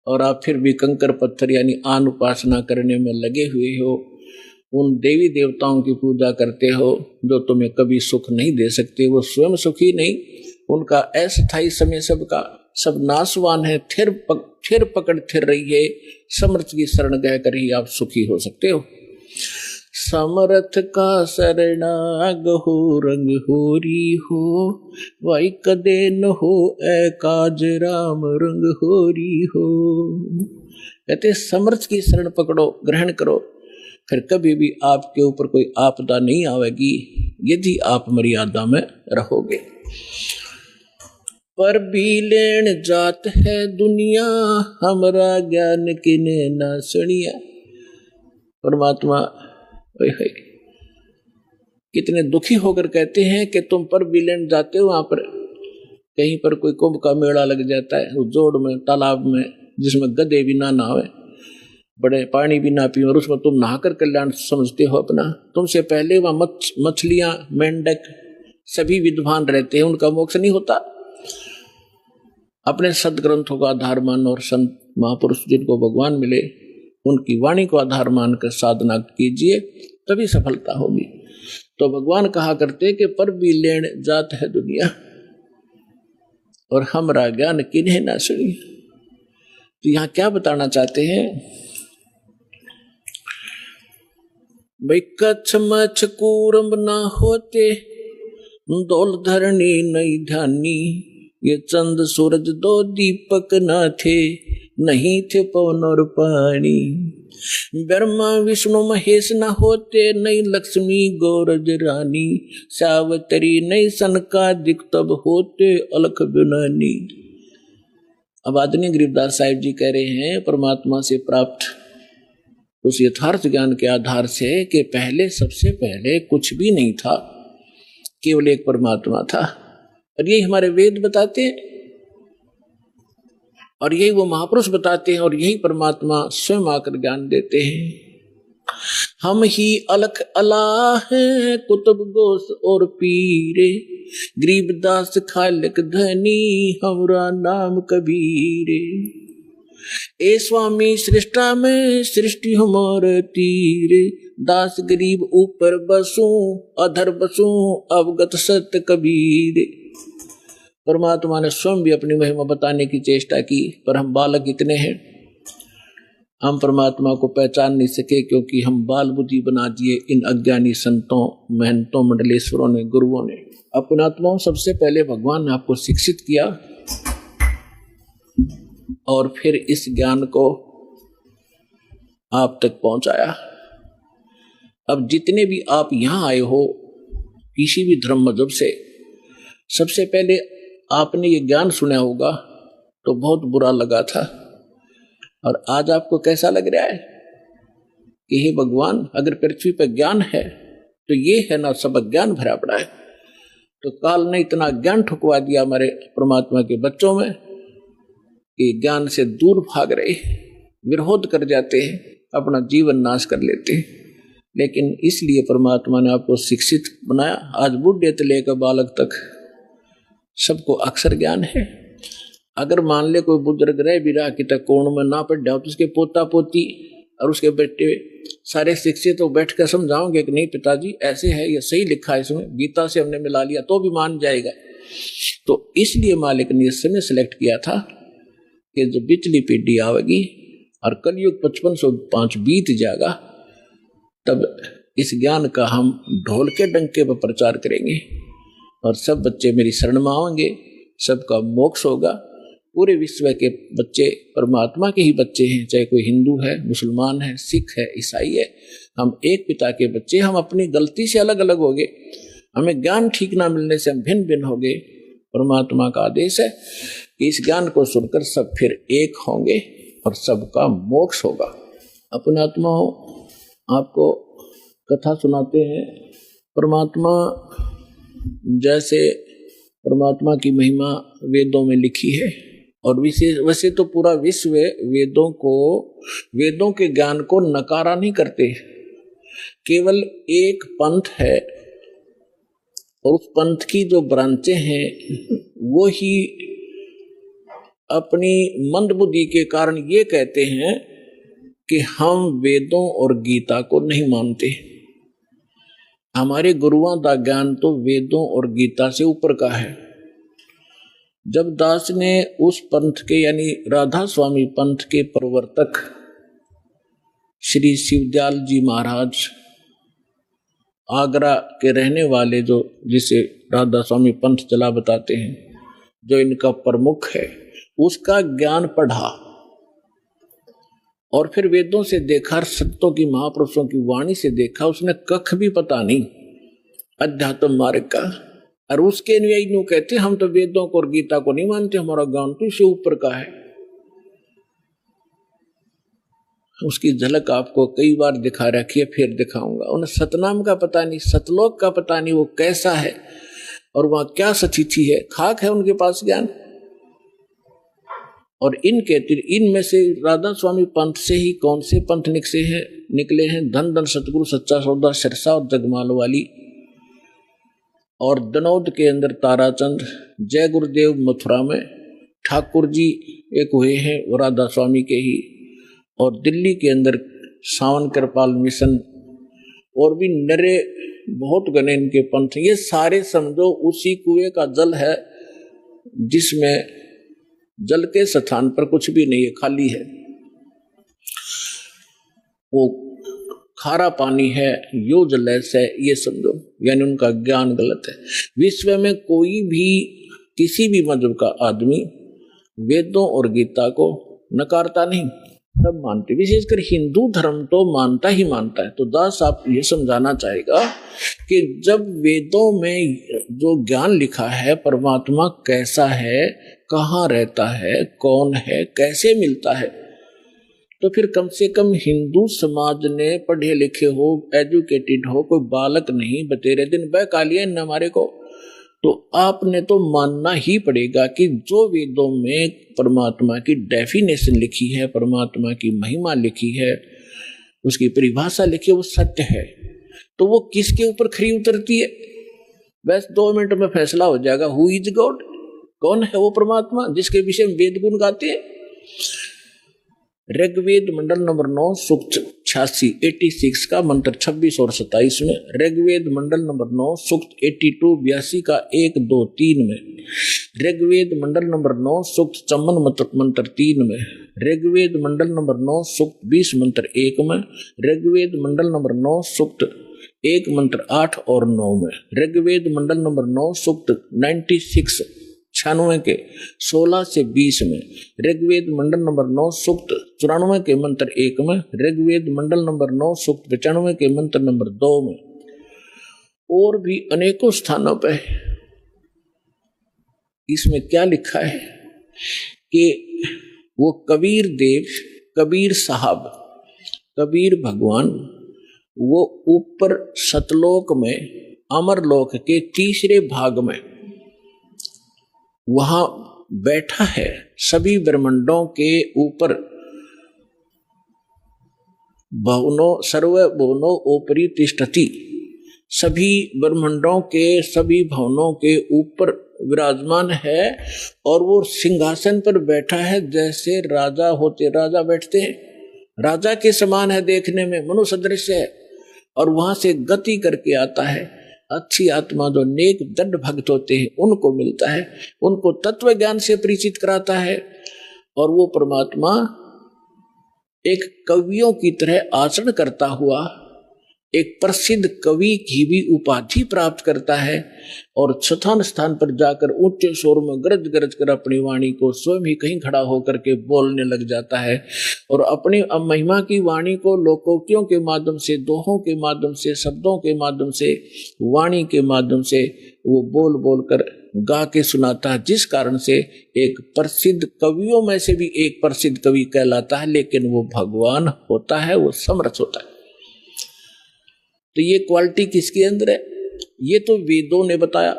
और आप फिर भी कंकर पत्थर यानी आन उपासना करने में लगे हुए हो, उन देवी देवताओं की पूजा करते हो जो तुम्हें कभी सुख नहीं दे सकते। वो स्वयं सुखी नहीं, उनका अस्थायी समय सबका सब नाशवान है। थिर पकड़ थिर रही है, समर्थ की शरण गह कर ही आप सुखी हो सकते हो। समर्थ का शरणाग हो रंग होरी हो, वाई कदे न हो ए काज राम रंग होरी हो। कहते समर्थ की शरण पकड़ो, ग्रहण करो, फिर कभी भी आपके ऊपर कोई आपदा नहीं आवेगी यदि आप मर्यादा में रहोगे। पर भी लेन जात है दुनिया, हमरा ज्ञान किने ना सुनिया। परमात्मा कितने दुखी होकर कहते हैं कि तुम पर भी लेन जाते हो, वहां पर कहीं पर कोई कुंभ का मेला लग जाता है, उस जोड़ में तालाब में जिसमें गधे भी ना नहावे, बड़े पानी भी ना पियो, और उसमें तुम नहाकर कल्याण समझते हो अपना। तुमसे पहले वहां मछलियां, मेंढक सभी विद्वान रहते हैं, उनका मोक्ष नहीं होता। अपने सदग्रंथों का आधार मान और संत महापुरुष जिनको भगवान मिले उनकी वाणी को आधार मानकर साधना कीजिए, तभी सफलता होगी। तो भगवान कहा करते कि पर भी लेन जात है दुनिया और हमरा ज्ञान किन्हें ना सुनी। तो यहाँ क्या बताना चाहते हैं भाई, कच्छ मच्छ कूरम ना होते, दौल धरनी नहीं ध्यानी, ये चंद सूरज दो दीपक ना थे, नहीं थे पवन और पानी। ब्रह्मा विष्णु महेश न होते, नहीं लक्ष्मी गौरज रानी, सावतरी नहीं सनकादिक तब होते अलख बिनानी। अब आदरणीय गरीबदास साहिब जी कह रहे हैं परमात्मा से प्राप्त उस यथार्थ ज्ञान के आधार से कि पहले सबसे पहले कुछ भी नहीं था, केवल एक परमात्मा था। और यही हमारे वेद बताते हैं और यही वो महापुरुष बताते हैं और यही परमात्मा स्वयं आकर ज्ञान देते हैं। हम ही अलख अलाह हैं, कुतुब गोस और पीरे, गरीबदास खालिक धनी, हमरा नाम कबीरे। ए स्वामी सृष्टा में सृष्टि हमारे तीरे, दास गरीब ऊपर बसूं, अधर बसूं, अवगत सत्य कबीरे। परमात्मा ने स्वयं भी अपनी महिमा बताने की चेष्टा की, पर हम बालक इतने हैं, हम परमात्मा को पहचान नहीं सके क्योंकि हम बाल बुद्धि बना दिए इन अज्ञानी संतों, महंतों, मंडलेश्वरों ने, गुरुओं ने। अपनात्माओं, सबसे पहले भगवान ने आपको शिक्षित किया और फिर इस ज्ञान को आप तक पहुंचाया। अब जितने भी आप यहां आए हो किसी भी धर्म मजहब से, सबसे पहले आपने ये ज्ञान सुना होगा तो बहुत बुरा लगा था। और आज आपको कैसा लग रहा है कि हे भगवान, अगर पृथ्वी पर ज्ञान है तो ये है ना, सब अज्ञान भरा पड़ा है। तो काल ने इतना ज्ञान ठुकवा दिया हमारे परमात्मा के बच्चों में कि ज्ञान से दूर भाग रहे, विरोध कर जाते हैं, अपना जीवन नाश कर लेते हैं। लेकिन इसलिए परमात्मा ने आपको शिक्षित बनाया। आज बूढ़े से लेकर बालक तक सबको अक्षर ज्ञान है। अगर मान ले कोई बुजुर्ग रह भी रहा कि तक कोण में ना पढ़ जाओ, तो उसके पोता पोती और उसके बेटे सारे शिक्षित तो बैठ कर समझाओगे कि नहीं पिताजी ऐसे है, ये सही लिखा है, इसमें गीता से हमने मिला लिया, तो भी मान जाएगा। तो इसलिए मालिक ने इस समय सिलेक्ट किया था कि जब बिचली पीढ़ी आवेगी और कलयुग 5505 बीत जाएगा, तब इस ज्ञान का हम ढोल के डंके पर प्रचार करेंगे और सब बच्चे मेरी शरण में आएंगे, सबका मोक्ष होगा। पूरे विश्व के बच्चे परमात्मा के ही बच्चे हैं, चाहे कोई हिंदू है, मुसलमान है, सिख है, ईसाई है, हम एक पिता के बच्चे। हम अपनी गलती से अलग अलग हो गए, हमें ज्ञान ठीक ना मिलने से हम भिन्न भिन्न हो गए। परमात्मा का आदेश है कि इस ज्ञान को सुनकर सब फिर एक होंगे और सबका मोक्ष होगा। अपने आत्माओं, आपको कथा सुनाते हैं। परमात्मा, जैसे परमात्मा की महिमा वेदों में लिखी है, और विशेष वैसे तो पूरा विश्व वेदों के ज्ञान को नकारा नहीं करते। केवल एक पंथ है और उस पंथ की जो ब्रांचें हैं वो ही अपनी मंदबुद्धि के कारण ये कहते हैं कि हम वेदों और गीता को नहीं मानते। हमारे गुरुओं का ज्ञान तो वेदों और गीता से ऊपर का है। जब दास ने उस पंथ के यानी राधा स्वामी पंथ के प्रवर्तक श्री शिवदयाल जी महाराज, आगरा के रहने वाले, जो जिसे राधा स्वामी पंथ चला बताते हैं, जो इनका प्रमुख है, उसका ज्ञान पढ़ा और फिर वेदों से देखा, संतों की, महापुरुषों की वाणी से देखा, उसने कख भी पता नहीं अध्यात्म मार्ग का। और उसके अनुयायी यूं कहते हम तो वेदों को और गीता को नहीं मानते, हमारा ज्ञान तो इससे ऊपर का है। उसकी झलक आपको कई बार दिखा रखी है, फिर दिखाऊंगा। उन्हें सतनाम का पता नहीं, सतलोक का पता नहीं, वो कैसा है और वहां क्या सचिथि है, खाक है उनके पास ज्ञान। और इनमें से राधा स्वामी पंथ से ही कौन से पंथ निकले हैं? धन धन सतगुरु सच्चा सौदा सिरसा और जगमाल वाली, और दनौद के अंदर ताराचंद, जय गुरुदेव मथुरा में ठाकुर जी एक हुए हैं वो राधा स्वामी के ही, और दिल्ली के अंदर सावन कृपाल मिशन, और भी नरे बहुत गणे इनके पंथ। ये सारे समझो उसी कुएं का जल है जिसमें जल के स्थान पर कुछ भी नहीं है, खाली है। वो खारा पानी है, यो जलैस है, ये समझो। यानी उनका ज्ञान गलत है। विश्व में कोई भी किसी भी मजहब का आदमी वेदों और गीता को नकारता नहीं, सब मानते। विशेषकर हिंदू धर्म तो मानता ही मानता है। तो दास आप ये समझाना चाहेगा कि जब वेदों में जो ज्ञान लिखा है, परमात्मा कैसा है, कहाँ रहता है, कौन है, कैसे मिलता है, तो फिर कम से कम हिंदू समाज ने पढ़े लिखे हो, एजुकेटेड हो, कोई बालक नहीं बतेरे दिन बहकालिए न हमारे को, तो आपने तो मानना ही पड़ेगा कि जो वेदों में परमात्मा की डेफिनेशन लिखी है, परमात्मा की महिमा लिखी है, उसकी परिभाषा लिखी है, वो सत्य है। तो वो किसके ऊपर खरी उतरती है? बस 2 मिनट में फैसला हो जाएगा। Who is God? कौन है वो परमात्मा जिसके विषय में वेद गुण गाते हैं? ऋग्वेद मंडल नंबर 9 सूक्त 86 का मंत्र 26 और 27 में, ऋग्वेद मंडल नंबर 9 सूक्त 82 का 1 2 3 में, ऋग्वेद मंडल नंबर 9 सूक्त 54 मंत्र 3 में, ऋग्वेद मंडल नंबर 9 सूक्त 20 मंत्र 1 में, ऋग्वेद मंडल नंबर 9 सूक्त 1 मंत्र 8 और 9 में, ऋग्वेद मंडल नंबर 9 सूक्त 96 के 16 से 20 में, ऋग्वेद मंडल नंबर 9 सूक्त 94 के मंत्र 1 में, ऋग्वेद मंडल नंबर 9 सूक्त 95 के मंत्र नंबर 2 में, और भी अनेकों स्थानों पर। इसमें क्या लिखा है कि वो कबीर साहब, कबीर भगवान, वो ऊपर सतलोक में, अमरलोक के तीसरे भाग में वहां बैठा है। सभी ब्रह्मांडों के ऊपर भवनों सर्व भवनों ऊपरी तिष्ठति, सभी ब्रह्मांडों के सभी भवनों के ऊपर विराजमान है और वो सिंहासन पर बैठा है जैसे राजा होते, राजा बैठते हैं, राजा के समान है, देखने में मनुष्य सदृश है। और वहां से गति करके आता है। अच्छी आत्मा जो नेक दृढ़ भक्त होते हैं उनको मिलता है, उनको तत्व ज्ञान से परिचित कराता है। और वो परमात्मा एक कवियों की तरह आचरण करता हुआ एक प्रसिद्ध कवि की भी उपाधि प्राप्त करता है और स्थान स्थान पर जाकर ऊंचे स्वर में गरज गरज कर अपनी वाणी को स्वयं ही कहीं खड़ा होकर के बोलने लग जाता है और अपनी महिमा की वाणी को लोकोक्तियों के माध्यम से, दोहों के माध्यम से, शब्दों के माध्यम से, वाणी के माध्यम से वो बोल बोल कर गा के सुनाता है, जिस कारण से एक प्रसिद्ध कवियों में से भी एक प्रसिद्ध कवि कहलाता है। लेकिन वो भगवान होता है, वो समर्थ होता है। तो ये क्वालिटी किसके अंदर है? ये तो वेदों ने बताया।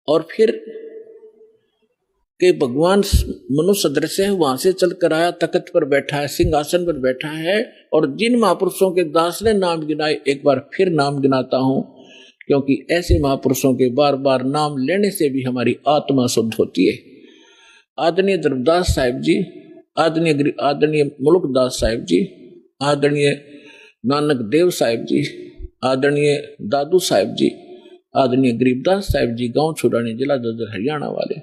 और फिर के भगवान मनुष्य सदृश है, वहां से चल कर आया, तख्त पर बैठा है, सिंहासन पर बैठा है। और जिन महापुरुषों के दास ने नाम गिनाए, एक बार फिर नाम गिनाता हूं, क्योंकि ऐसे महापुरुषों के बार बार नाम लेने से भी हमारी आत्मा शुद्ध होती है। आदरणीय धर्मदास साहिब जी, आदरणीय मुल्कदास साहिब जी, आदरणीय नानक देव साहिब जी, आदरणीय दादू साहिब जी, आदरणीय गरीबदास साहिब जी, गांव छुड़ानी, जिला जज्जर हरियाणा वाले,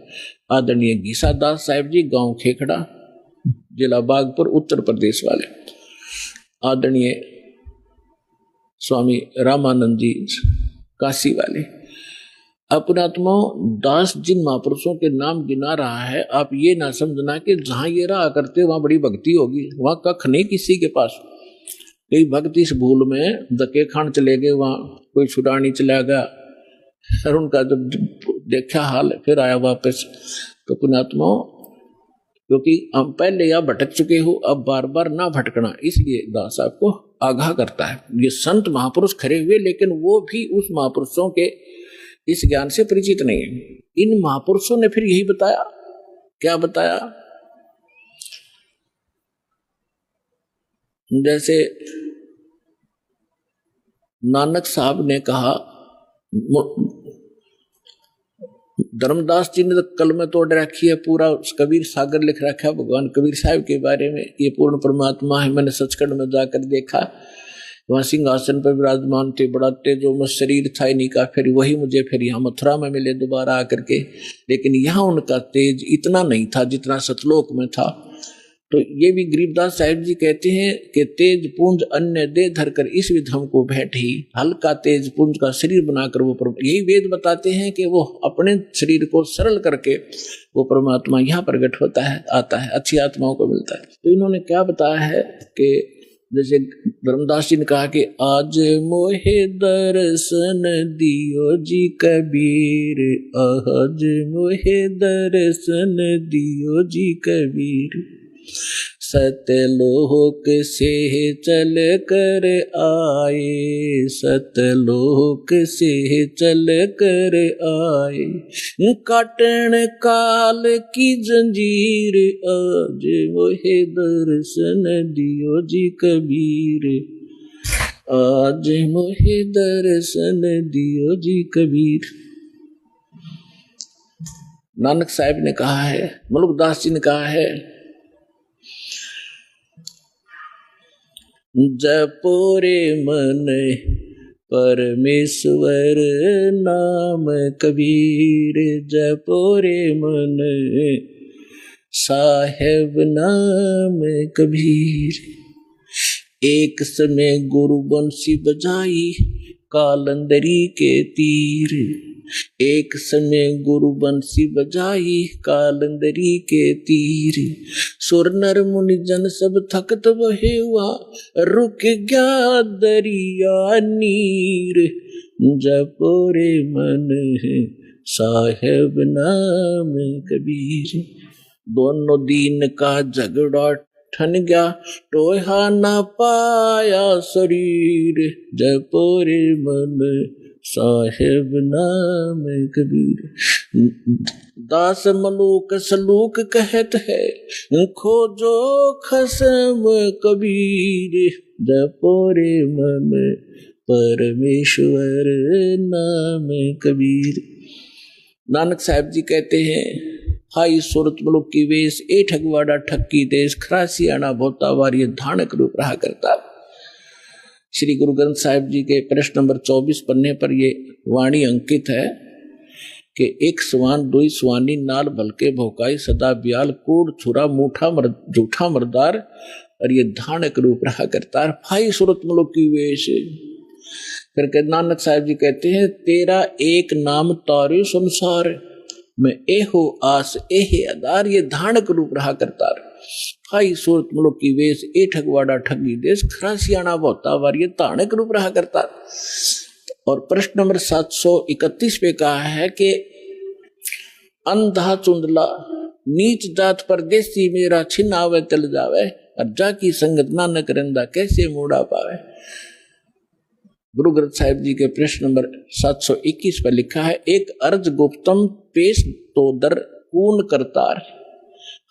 आदरणीय गीसा दास साहिब जी, गांव खेखड़ा, जिला बागपुर उत्तर प्रदेश वाले, आदरणीय स्वामी रामानंद जी काशी वाले, अपनात्मा दास जिन महापुरुषों के नाम गिना रहा है, आप ये ना समझना कि जहां ये रहा करते वहां बड़ी भक्ति होगी, वहां कख नहीं किसी के पास। कई भक्त इस भूल में धक्के खान चले गए, वहां कोई छुड़ानी चला गया और उनका जब देखा हाल फिर आया वापस। तो पुण्यात्मा, क्योंकि हम पहले या भटक चुके हो, अब बार बार ना भटकना, इसलिए दास आपको आगाह करता है। ये संत महापुरुष खड़े हुए, लेकिन वो भी उस महापुरुषों के इस ज्ञान से परिचित नहीं है। इन महापुरुषों ने फिर यही बताया, क्या बताया? जैसे नानक साहब ने कहा, धर्मदास जी ने तो कल में तोड़ रखी है, पूरा कबीर सागर लिख रखा है भगवान कबीर साहब के बारे में, ये पूर्ण परमात्मा है। मैंने सचखंड में जाकर देखा, वहां सिंहासन पर विराजमान थे, बड़ा तेजोमय शरीर था इन्हीं का। फिर वही मुझे फिर यहाँ मथुरा में मिले दोबारा आकर के, लेकिन यहाँ उनका तेज इतना नहीं था जितना सतलोक में था। तो ये भी गरीबदास साहिब जी कहते हैं कि तेज पुंज अन्य दे धरकर इस विध हमको भेंट ही, हल्का तेज पुंज का शरीर बनाकर वो यही वेद बताते हैं कि वो अपने शरीर को सरल करके वो परमात्मा यहाँ प्रकट होता है, आता है, अच्छी आत्माओं को मिलता है। तो इन्होंने क्या बताया है कि जैसे धर्मदास जी ने कहा कि आज मोहे दर्शन दियो जी कबीर, आज मोहे दर्शन दियो जी कबीर, सतलोक से चल कर आए, सतलोक से चल कर आए, काटन काल की जंजीर, आज मोहे दर्शन दियो जी कबीर, आज मोहे दर्शन दियो जी कबीर। नानक साहब ने कहा है, मुल्कदास जी ने कहा है, जपो रे मन परमेश्वर नाम कबीर, जपो रे मन साहेब नाम कबीर। एक समय गुरु बंसी बजाई कालंदरी के तीर, एक समय गुरु बंसी बजाई कालंदरी के तीर, सुर नर मुनि जन सब थकत बहे हुआ, रुक गया दरिया नीर, जपो रे मन साहेब नाम कबीर। दोनों दीन का झगड़ा ठन गया टोहा ना पाया शरीर, जपोरे मन साहेब नाम कबीर। दास मलूक सलूक कहत है, खोजो खसम कबीर, जपोरे मन परमेश्वर नाम कबीर। नानक साहब जी कहते हैं, हाई सूरत मुलुक की वेश, ए ठगवाड़ा ठक्की देश, खरासी आना भोता वारी धानक रूप रहा करता। श्री गुरु ग्रंथ साहिब जी के प्रश्न नंबर 24 पन्ने पर ये वाणी अंकित है कि एक स्वान दुई स्वानी नाल भलके भोकाई, सदा ब्याल कूड़ छुरा मूठा झूठा मरदार, और ये धानक रूप रहा करता। हाई सूरत मुलुक की वेश। फिर के नानक साहब जी कहते हैं, तेरा एक नाम तारे संसार में, एहो आस एहे आधार, ये धानक रूप रहा करता। हाई सूरत मुलुक की वेश, ए ठगवाड़ा ठगी देश, खरासियाना भोता वार, ये धानक रूप रहा करता। और प्रश्न नंबर 731 पे कहा है कि अंधा चुंदला नीच जात परदेसी, मेरा छिन आवे चल जावे, और जाकी संगत नानक रंदा, कैसे मूड़ा पावे। गुरु ग्रंथ साहिब जी के प्रश्न नंबर 721 पर लिखा है, एक अर्ज गुप्तम पेश तो दर कून करतार,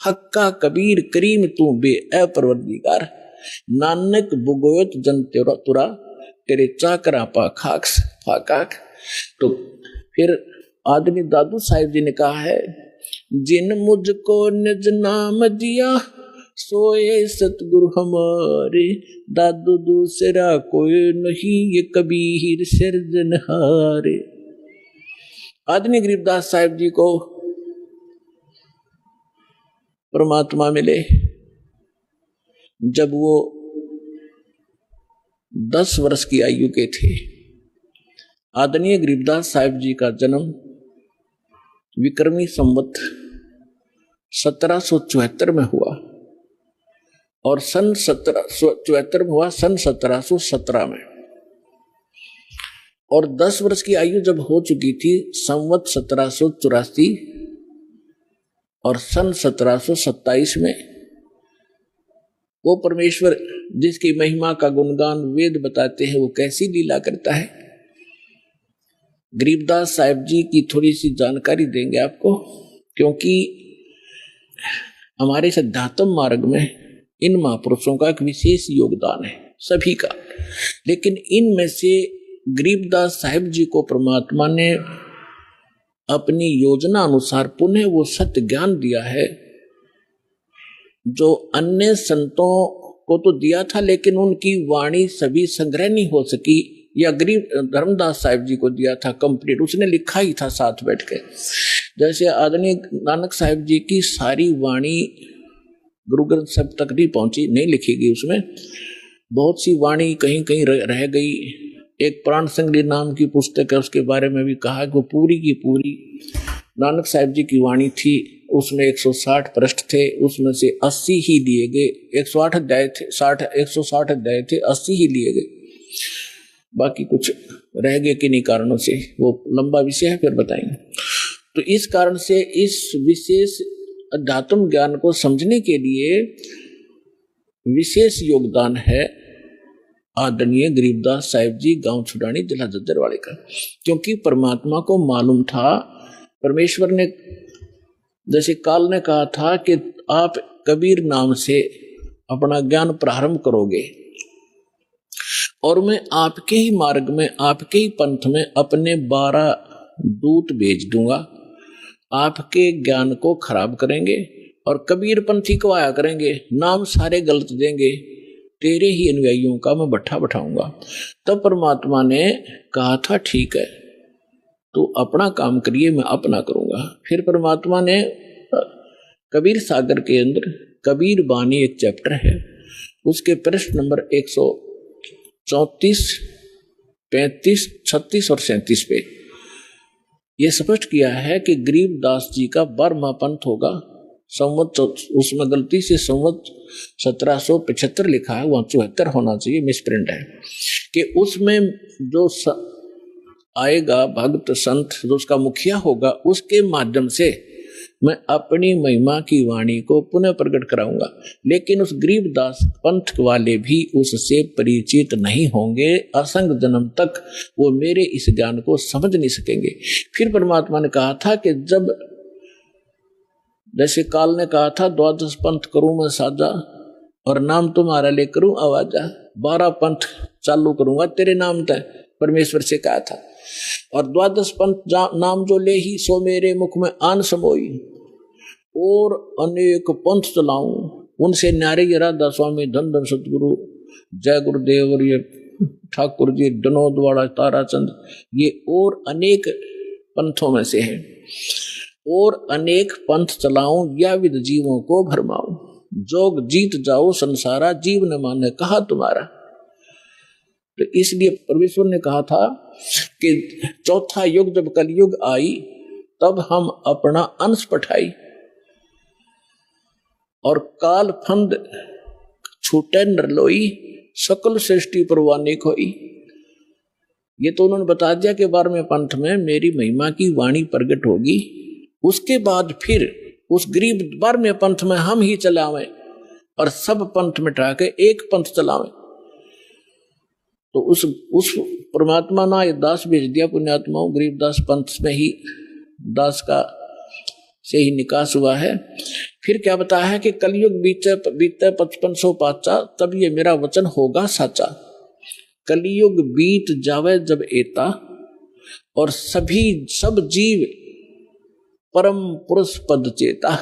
हक्का कबीर करीम तू बे अपरवरदिगार, नानक बुगोयत जन तुरा, तेरे चाकरा पा खाक्स फाकाक। तो फिर आदमी दादू साहिब जी ने कहा है, जिन मुझको निज नाम दिया, सोए सतगुरु हमारे, दादू दूसरा कोई नहीं, ये कबीर सिरजनहारे। आदमी गरीबदास साहिब जी को परमात्मा मिले जब वो 10 वर्ष की आयु के थे। आदरणीय गरीबदास साहिब जी का जन्म विक्रमी संवत 1774 में हुआ और सन 1774 में हुआ, सन 1717 में। और 10 वर्ष की आयु जब हो चुकी थी, संवत 1784 और सन 1727 में, वो परमेश्वर जिसकी महिमा का गुणगान वेद बताते हैं, वो कैसी लीला करता है, गरीबदास साहिब जी की थोड़ी सी जानकारी देंगे आपको। क्योंकि हमारे सिद्धांतम मार्ग में इन महापुरुषों का एक विशेष योगदान है, सभी का। लेकिन इनमें से गरीबदास साहिब जी को परमात्मा ने अपनी योजना अनुसार पुनः वो सत्य ज्ञान दिया है, जो अन्य संतों को तो दिया था, लेकिन उनकी वाणी सभी संग्रह नहीं हो सकी, या गरीब धर्मदास साहिब जी को दिया था कंप्लीट, उसने लिखा ही था साथ बैठ के। जैसे आदरणीय नानक साहिब जी की सारी वाणी गुरु ग्रंथ साहिब तक नहीं पहुंची, नहीं लिखी गई, उसमें बहुत सी वाणी कहीं कहीं रह गई। एक प्राण संगली नाम की पुस्तक है, उसके बारे में भी कहा कि वो पूरी की पूरी नानक साहिब जी की वाणी थी। उसमें 160 पृष्ठ थे, उसमें से 80 ही लिए गए, 108 अध्याय थे, 160 अध्याय थे, 80 ही लिए गए, बाकी कुछ रह गए किन्हीं कारणों से, वो लंबा विषय है, फिर बताएंगे। तो इस कारण से इस विशेष अध्यात्म ज्ञान को समझने के लिए विशेष योगदान है आदरणीय गरीबदास साहिब जी गांव छुड़ानी जिला जज्जरवाड़े का। क्योंकि परमात्मा को मालूम था, परमेश्वर ने जैसे काल ने कहा था कि आप कबीर नाम से अपना ज्ञान प्रारंभ करोगे और मैं आपके ही मार्ग में, आपके ही पंथ में अपने 12 दूत भेज दूंगा, आपके ज्ञान को खराब करेंगे और कबीर पंथी को आया करेंगे, नाम सारे गलत देंगे, तेरे ही अनुयायियों का मैं भट्ठा बैठाऊंगा। तब परमात्मा ने कहा था ठीक है, तो अपना काम करिए, मैं अपना करूंगा। फिर परमात्मा ने कबीर सागर के अंदर कबीर बानी एक चैप्टर है, उसके प्रश्न नंबर 134, 35, 36 और 37 पे यह स्पष्ट किया है कि गरीबदास जी का 12वां पंथ होगा। संवत उसमें गलती से संवत 1775 लिखा है, वहां 74 होना चाहिए, मिसप्रिंट है। कि उसमें जो आएगा भक्त संत, जो उसका मुखिया होगा, उसके माध्यम से मैं अपनी महिमा की वाणी को पुनः प्रकट कराऊंगा। लेकिन उस गरीबदास पंथ वाले भी उससे परिचित नहीं होंगे, असंग जन्म तक वो मेरे इस ज्ञान को समझ नहीं सकेंगे। फिर परमात्मा ने कहा था कि जब जैसे काल ने कहा था 12 पंथ करूं मैं साजा और नाम तुम्हारा ले करूं आवाजा, 12 पंथ चालू करूंगा तेरे नाम तय, परमेश्वर से कहा था। और 12 पंथ नाम जो ले ही सो मेरे मुख में आन समोई, और अनेक पंथ चलाऊं उनसे न्यारे ये राधा स्वामी धन धन सतगुरु जय गुरुदेव और ये ठाकुर जी विनोद वाला ताराचंद, ये और अनेक पंथों में से हैं। और अनेक पंथ चलाऊं या विद जीवों को भरमाऊं, जोग जीत जाओ संसारा जीव न माने कहा तुम्हारा। तो इसलिए परमेश्वर ने कहा था कि चौथा युग जब कलयुग आई तब हम अपना अंश पठाई और काल फंद छूटे नरलोई सकल सृष्टि परवाने खोई। ये तो उन्होंने बता दिया कि 12वें पंथ में मेरी महिमा की वाणी प्रकट होगी। उसके बाद फिर उस गरीब 12वें पंथ में हम ही चलावें और सब पंथ मिटा के एक पंथ चलावें। तो उस परमात्मा ना ये दास भेज दिया पुण्यात्माओं, गरीबदास पंथ में ही दास का से ही निकास हुआ है। फिर क्या बताया है कि कलयुग बीते 5500 पाचा तब ये मेरा वचन होगा साचा। कलयुग बीत जावे जब एता और सब जीव परम पुरुष पद चेता।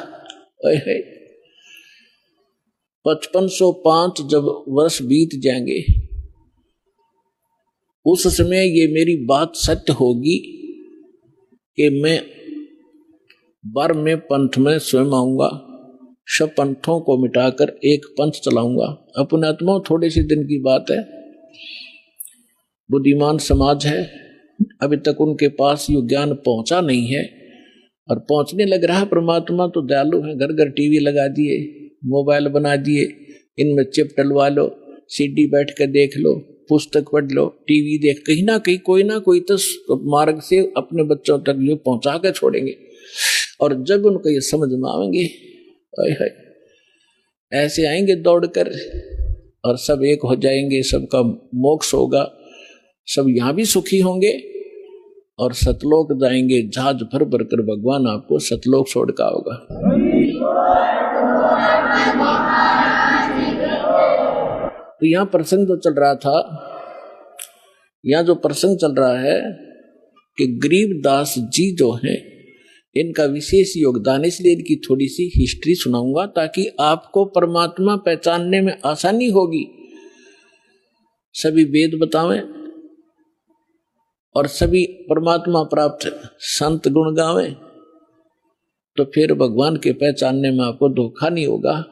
5505 जब वर्ष बीत जाएंगे उस समय ये मेरी बात सत्य होगी कि मैं 12वें पंथ में स्वयं आऊंगा, सब पंथों को मिटाकर एक पंथ चलाऊंगा। अपने आत्मा थोड़े से दिन की बात है, बुद्धिमान समाज है, अभी तक उनके पास ये ज्ञान पहुंचा नहीं है और पहुंचने लग रहा है। परमात्मा तो दयालु है, घर घर टीवी लगा दिए, मोबाइल बना दिए, इनमें चिप डलवा लो, सीडी बैठ कर देख लो, पुस्तक पढ़ लो, टीवी देख, कहीं ना कहीं कोई ना कोई तो मार्ग से अपने बच्चों तक ये पहुंचा कर छोड़ेंगे। और जब उनको ये समझ में आएंगे ऐसे आएंगे दौड़कर और सब एक हो जाएंगे, सबका मोक्ष होगा, सब यहाँ भी सुखी होंगे और सतलोक जाएंगे। जहाज भर भर कर भगवान आपको सतलोक छोड़ का होगा। तो यहाँ प्रसंग जो चल रहा था, यहाँ जो प्रसंग चल रहा है कि गरीबदास जी जो हैं इनका विशेष योगदान, इसलिए इनकी थोड़ी सी हिस्ट्री सुनाऊंगा ताकि आपको परमात्मा पहचानने में आसानी होगी। सभी वेद बतावें और सभी परमात्मा प्राप्त संत गुण गावें तो फिर भगवान के पहचानने में आपको धोखा नहीं होगा,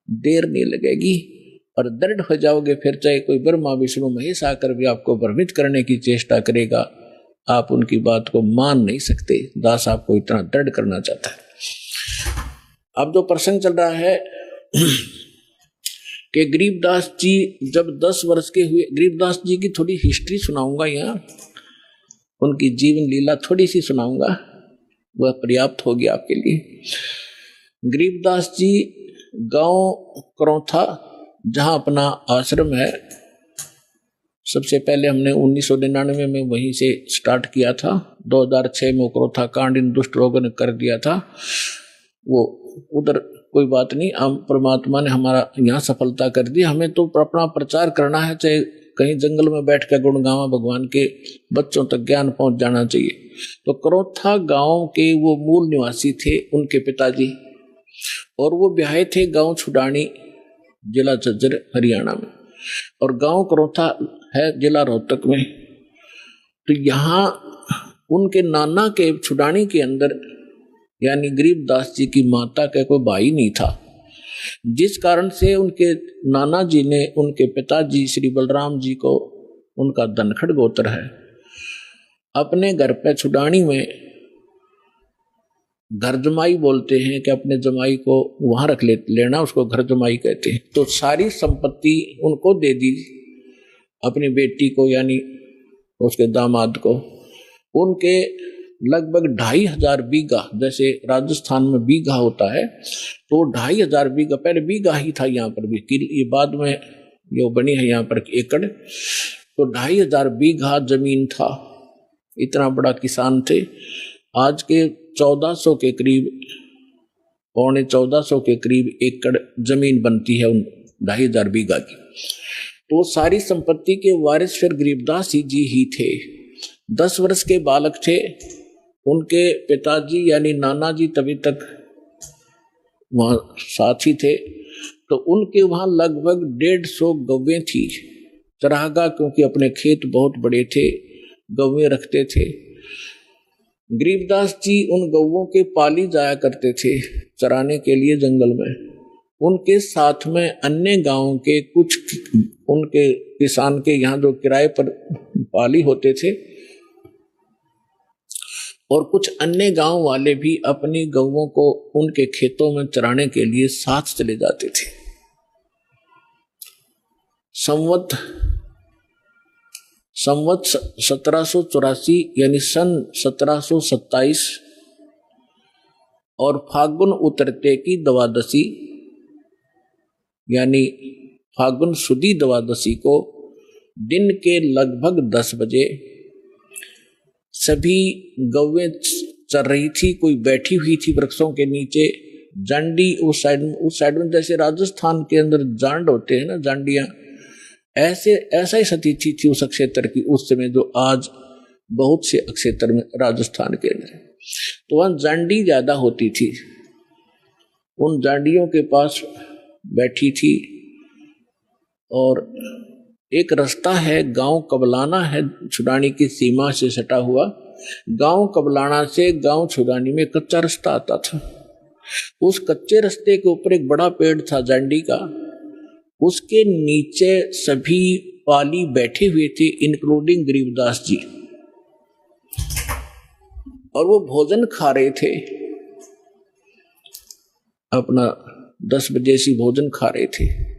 देर नहीं लगेगी और दृढ़ हो जाओगे। फिर चाहे कोई ब्रह्मा विष्णु महेश आकर भी आपको भ्रमित करने की चेष्टा करेगा, आप उनकी बात को मान नहीं सकते। दास आपको इतना दृढ़ करना चाहता है। अब जो प्रसंग चल रहा है कि गरीबदास जी जब 10 वर्ष के हुए, गरीबदास जी की थोड़ी हिस्ट्री सुनाऊंगा, यहाँ उनकी जीवन लीला थोड़ी सी सुनाऊंगा, वह पर्याप्त होगी आपके लिए। गरीबदास जी गांव करौथा जहां अपना आश्रम है, सबसे पहले हमने 1999 में वहीं से स्टार्ट किया था। 2006 में करौथा कांड इन दुष्ट लोगों ने कर दिया था, वो उधर कोई बात नहीं, हम परमात्मा ने हमारा यहाँ सफलता कर दी। हमें तो अपना प्रचार करना है, चाहे कहीं जंगल में बैठ कर गुणगावा भगवान के, बच्चों तक ज्ञान पहुंच जाना चाहिए। तो करौथा गांव के वो मूल निवासी थे उनके पिताजी, और वो ब्याहे थे गांव छुडानी, जिला झज्जर हरियाणा में, और गांव करौथा है जिला रोहतक में। तो यहाँ उनके नाना के छुडानी के अंदर यानी गरीबदास जी की माता का कोई भाई नहीं था, जिस कारण से उनके नाना जी ने उनके पिताजी श्री बलराम जी को, उनका धनखड़ गोत्र है, अपने घर पे छुडानी में घर जमाई बोलते हैं कि अपने जमाई को वहां रख लेना, उसको घर जमाई कहते हैं। तो सारी संपत्ति उनको दे दी, अपनी बेटी को यानी उसके दामाद को। उनके लगभग 2500 बीघा, जैसे राजस्थान में बीघा होता है तो 2500 बीघा, पहले बीघा ही था यहाँ पर भी, ये बाद में ये बनी है यहाँ पर एकड़, तो 2500 बीघा जमीन था। इतना बड़ा किसान थे। आज के 1400 के करीब, पौने 1400 के करीब एकड़ जमीन बनती है उन 2500 बीघा की। तो सारी संपत्ति के वारिस फिर गरीबदास जी ही थे। 10 वर्ष के बालक थे, उनके पिताजी यानी नाना जी तभी तक वहाँ साथी थे, तो उनके वहाँ लगभग 150 गौवें थी। चरागाह, क्योंकि अपने खेत बहुत बड़े थे, गौवें रखते थे। गरीबदास जी उन गौवों के पाली जाया करते थे चराने के लिए जंगल में। उनके साथ में अन्य गांवों के कुछ उनके किसान के यहाँ जो किराए पर पाली होते थे, और कुछ अन्य गांव वाले भी अपनी गौवों को उनके खेतों में चराने के लिए साथ चले जाते थे। संवत 1784 यानी सन 1727 और फागुन उतरते की द्वादशी यानी फागुन सुदी द्वादशी को दिन के लगभग 10 बजे सभी गौवें चल रही थी। कोई बैठी हुई थी वृक्षों के नीचे, जांडी उस साइड में, जैसे राजस्थान के अंदर जांड होते हैं ना, जांडियां, ऐसा ही स्थिति थी उस क्षेत्र की उस समय, जो आज बहुत से क्षेत्र में राजस्थान के अंदर। तो वहां जांडी ज्यादा होती थी, उन जांडियों के पास बैठी थी। और एक रास्ता है, गांव कबलाना है, छुड़ानी की सीमा से सटा हुआ। गांव कबलाना से गांव छुड़ानी में कच्चा रास्ता आता था। उस कच्चे रास्ते के ऊपर एक बड़ा पेड़ था जांडी का, उसके नीचे सभी पाली बैठे हुए थे, इंक्लूडिंग गरीबदास जी, और वो भोजन खा रहे थे, अपना 10 बजे से भोजन खा रहे थे।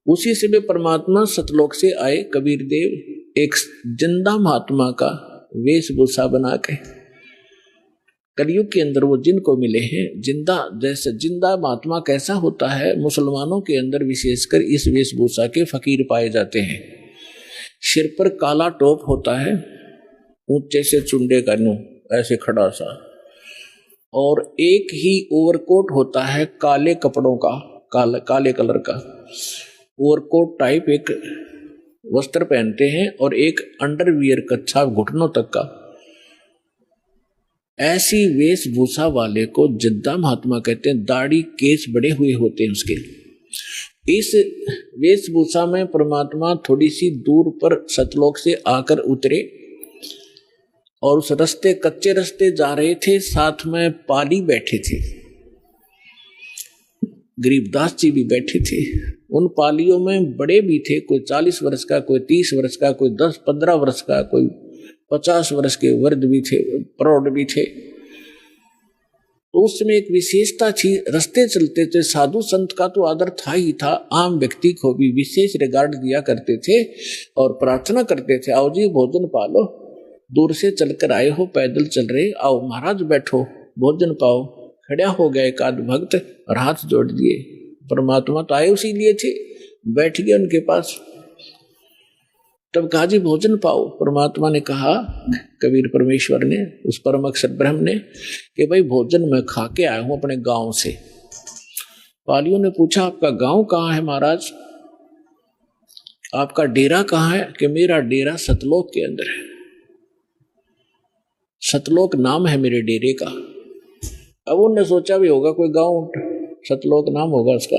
उसी समय परमात्मा सतलोक से आए कबीर देव, एक जिंदा महात्मा का वेशभूषा बना के। कलयुग के अंदर वो जिनको मिले हैं जिंदा, जैसे जिंदा महात्मा कैसा होता है, मुसलमानों के अंदर विशेषकर इस वेशभूषा के फकीर पाए जाते हैं। सिर पर काला टोप होता है, ऊंचे से चुंडे का नू ऐसे खड़ा सा, और एक ही ओवरकोट होता है काले कपड़ों का, काले कलर का ओवरकोट टाइप एक वस्त्र पहनते हैं, और एक अंडरवियर कच्छा घुटनों तक का। ऐसी वेशभूषा वाले को जिद्दा महात्मा कहते हैं। दाढ़ी केस बड़े हुए होते हैं उसके। इस वेशभूषा में परमात्मा थोड़ी सी दूर पर सतलोक से आकर उतरे, और उस रास्ते, कच्चे रास्ते जा रहे थे, साथ में पाली बैठे थे, गरीबदास जी भी बैठे थे। उन पालियों में बड़े भी थे, कोई 40 वर्ष का, कोई 30 वर्ष का, कोई 10-15 वर्ष का, कोई 50 वर्ष के वृद्ध भी थे, प्रौढ़ भी थे। तो उस समय एक विशेषता थी, रास्ते चलते थे, साधु संत का तो आदर था ही था, आम व्यक्ति को भी विशेष रिगार्ड दिया करते थे और प्रार्थना करते थे, आओ जी भोजन पालो, दूर से चलकर आए हो, पैदल चल रहे, आओ महाराज बैठो भोजन पाओ। खड़ा हो गया एक आध भक्त और हाथ जोड़ दिए। परमात्मा तो आए उसी लिए थे, बैठ गए उनके पास। तब कहा जी भोजन पाओ। परमात्मा ने कहा, कबीर परमेश्वर ने, उस परम अक्षर ब्रह्म ने, कि भाई भोजन मैं खा के आया हूं अपने गांव से। पालियों ने पूछा आपका गांव कहाँ है महाराज, आपका डेरा कहाँ है? कि मेरा डेरा सतलोक के अंदर है, सतलोक नाम है मेरे डेरे का। अब उन्होंने सोचा भी होगा कोई गांव सतलोक नाम होगा उसका।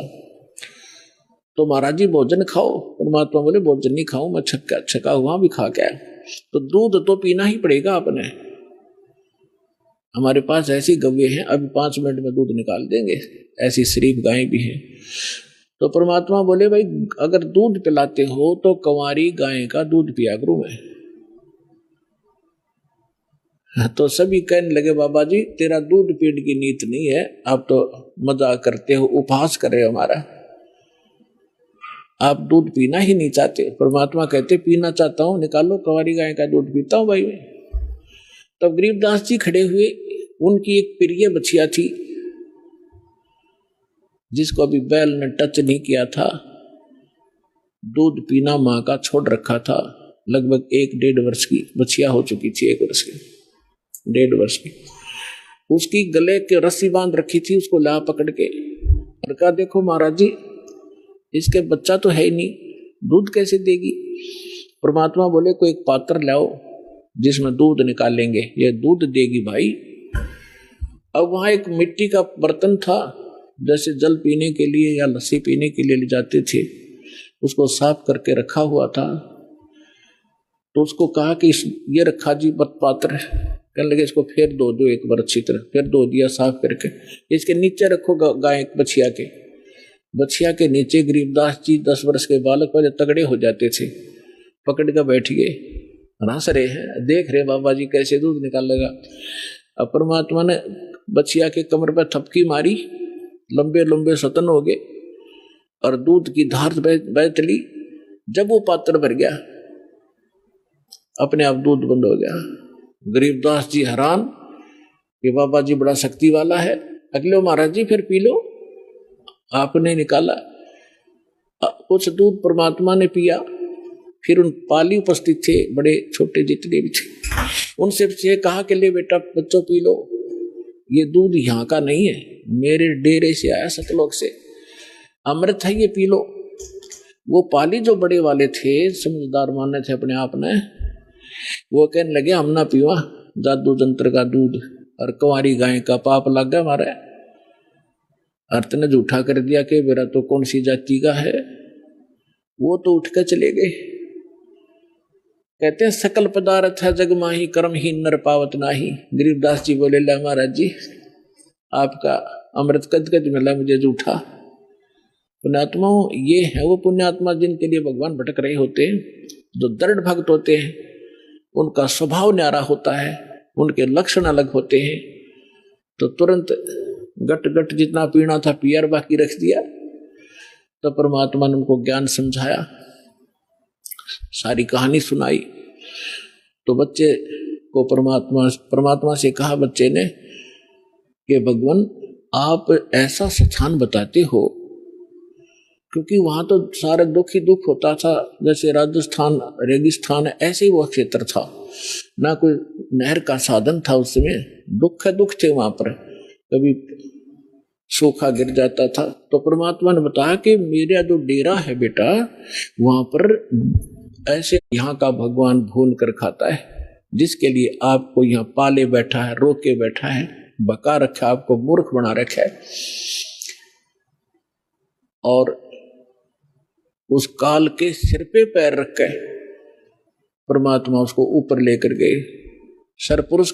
तो महाराज जी भोजन खाओ। परमात्मा बोले भोजन नहीं खाऊं मैं, छका हुआ भी खा के आया। तो दूध तो पीना ही पड़ेगा आपने, हमारे पास ऐसी गव्वे हैं, अभी 5 मिनट में दूध निकाल देंगे, ऐसी शरीफ गायें भी हैं। तो परमात्मा बोले भाई अगर दूध पिलाते हो तो कंवारी गाय का दूध पिया करूं मैं। तो सभी कहने लगे बाबा जी तेरा दूध पीने की नीत नहीं है, आप तो मजाक करते हो, उपहास कर रहे हो हमारा, आप दूध पीना ही नहीं चाहते। परमात्मा कहते पीना चाहता हूं, निकालो कंवारी गाय का दूध पीता हूं भाई मैं। तब गरीबदास जी खड़े हुए, उनकी एक प्रिय बछिया थी जिसको अभी बैल ने टच नहीं किया था, दूध पीना माँ का छोड़ रखा था, लगभग 1-1.5 वर्ष की बछिया हो चुकी थी, 1 वर्ष की, 1.5 वर्ष की। उसकी गले के रस्सी बांध रखी थी, उसको ला पकड़ के और कहा, देखो महाराज जी, इसके बच्चा तो है ही नहीं, दूध कैसे देगी। परमात्मा बोले, कोई एक पात्र लाओ जिसमें दूध निकालेंगे, ये दूध देगी भाई। अब वहां एक मिट्टी का बर्तन था, जैसे जल पीने के लिए या लस्सी पीने के लिए ले जाते थे, उसको साफ करके रखा हुआ था। तो उसको कहा कि ये रखा जी पात्र, कहने लगे इसको फेर दो एक बार अच्छी तरह, फिर धो दिया साफ करके, इसके नीचे रखो गाय बछिया के नीचे। गरीबदास जी 10 वर्ष के बालक पहले तगड़े हो जाते थे, पकड़ कर बैठ गए, हंस रहे हैं, देख रहे बाबा जी कैसे दूध निकालेगा। अब परमात्मा ने बछिया के कमर पर थपकी मारी, लंबे लंबे सतन हो गए और दूध की धार बह चली। जब वो पात्र भर गया, अपने आप दूध बंद हो गया। गरीबदास जी हैरान कि बाबा जी बड़ा शक्ति वाला है। अगले महाराज जी फिर पी लो, आपने निकाला कुछ दूध, परमात्मा ने पिया। फिर उन पाली उपस्थित थे, बड़े छोटे जितने भी थे, उनसे कहा कि ले बेटा बच्चों पी लो, ये दूध यहाँ का नहीं है, मेरे डेरे से आया, सतलोक से, अमृत है, ये पी लो। वो पाली जो बड़े वाले थे, समझदार माने थे अपने आप ने, वो कहने लगे, हम ना पीवा जादू जंत्र का दूध, और कुंवारी गाय का पाप लग गया हमारे। अर्थ ने झूठा कर दिया कि मेरा तो कौन सी जाति का है। वो तो उठ कर चले गए। कहते हैं, सकल पदार्थ है जग माही, कर्म ही नर पावत नाही। गरीबदास जी बोले, ला महाराज जी, आपका अमृत कद कद मिला मुझे झूठा। पुण्यात्माओं, ये है वो पुण्यात्मा जिनके लिए भगवान भटक रहे होते हैं, जो दृढ़ भक्त होते हैं, उनका स्वभाव न्यारा होता है, उनके लक्षण अलग होते हैं, तो तुरंत गट गट जितना पीना था पिया, बाकी रख दिया। तो परमात्मा ने उनको ज्ञान समझाया, सारी कहानी सुनाई। तो बच्चे को परमात्मा से कहा बच्चे ने कि भगवान आप ऐसा स्थान बताते हो, क्योंकि वहां तो सारा दुख ही दुख होता था, जैसे राजस्थान रेगिस्तान है, ऐसे ही वो क्षेत्र था, ना कोई नहर का साधन था उस समय, दुख थे वहां पर, कभी सूखा गिर जाता था। तो परमात्मा ने बताया कि मेरा जो डेरा है बेटा, वहां पर ऐसे यहाँ का भगवान भून कर खाता है, जिसके लिए आपको यहाँ पाले बैठा है, रोके बैठा है, बका रखा, आपको मूर्ख बना रखा है। और उस काल के सिर पे पैर रख के परमात्मा उसको ऊपर लेकर गए।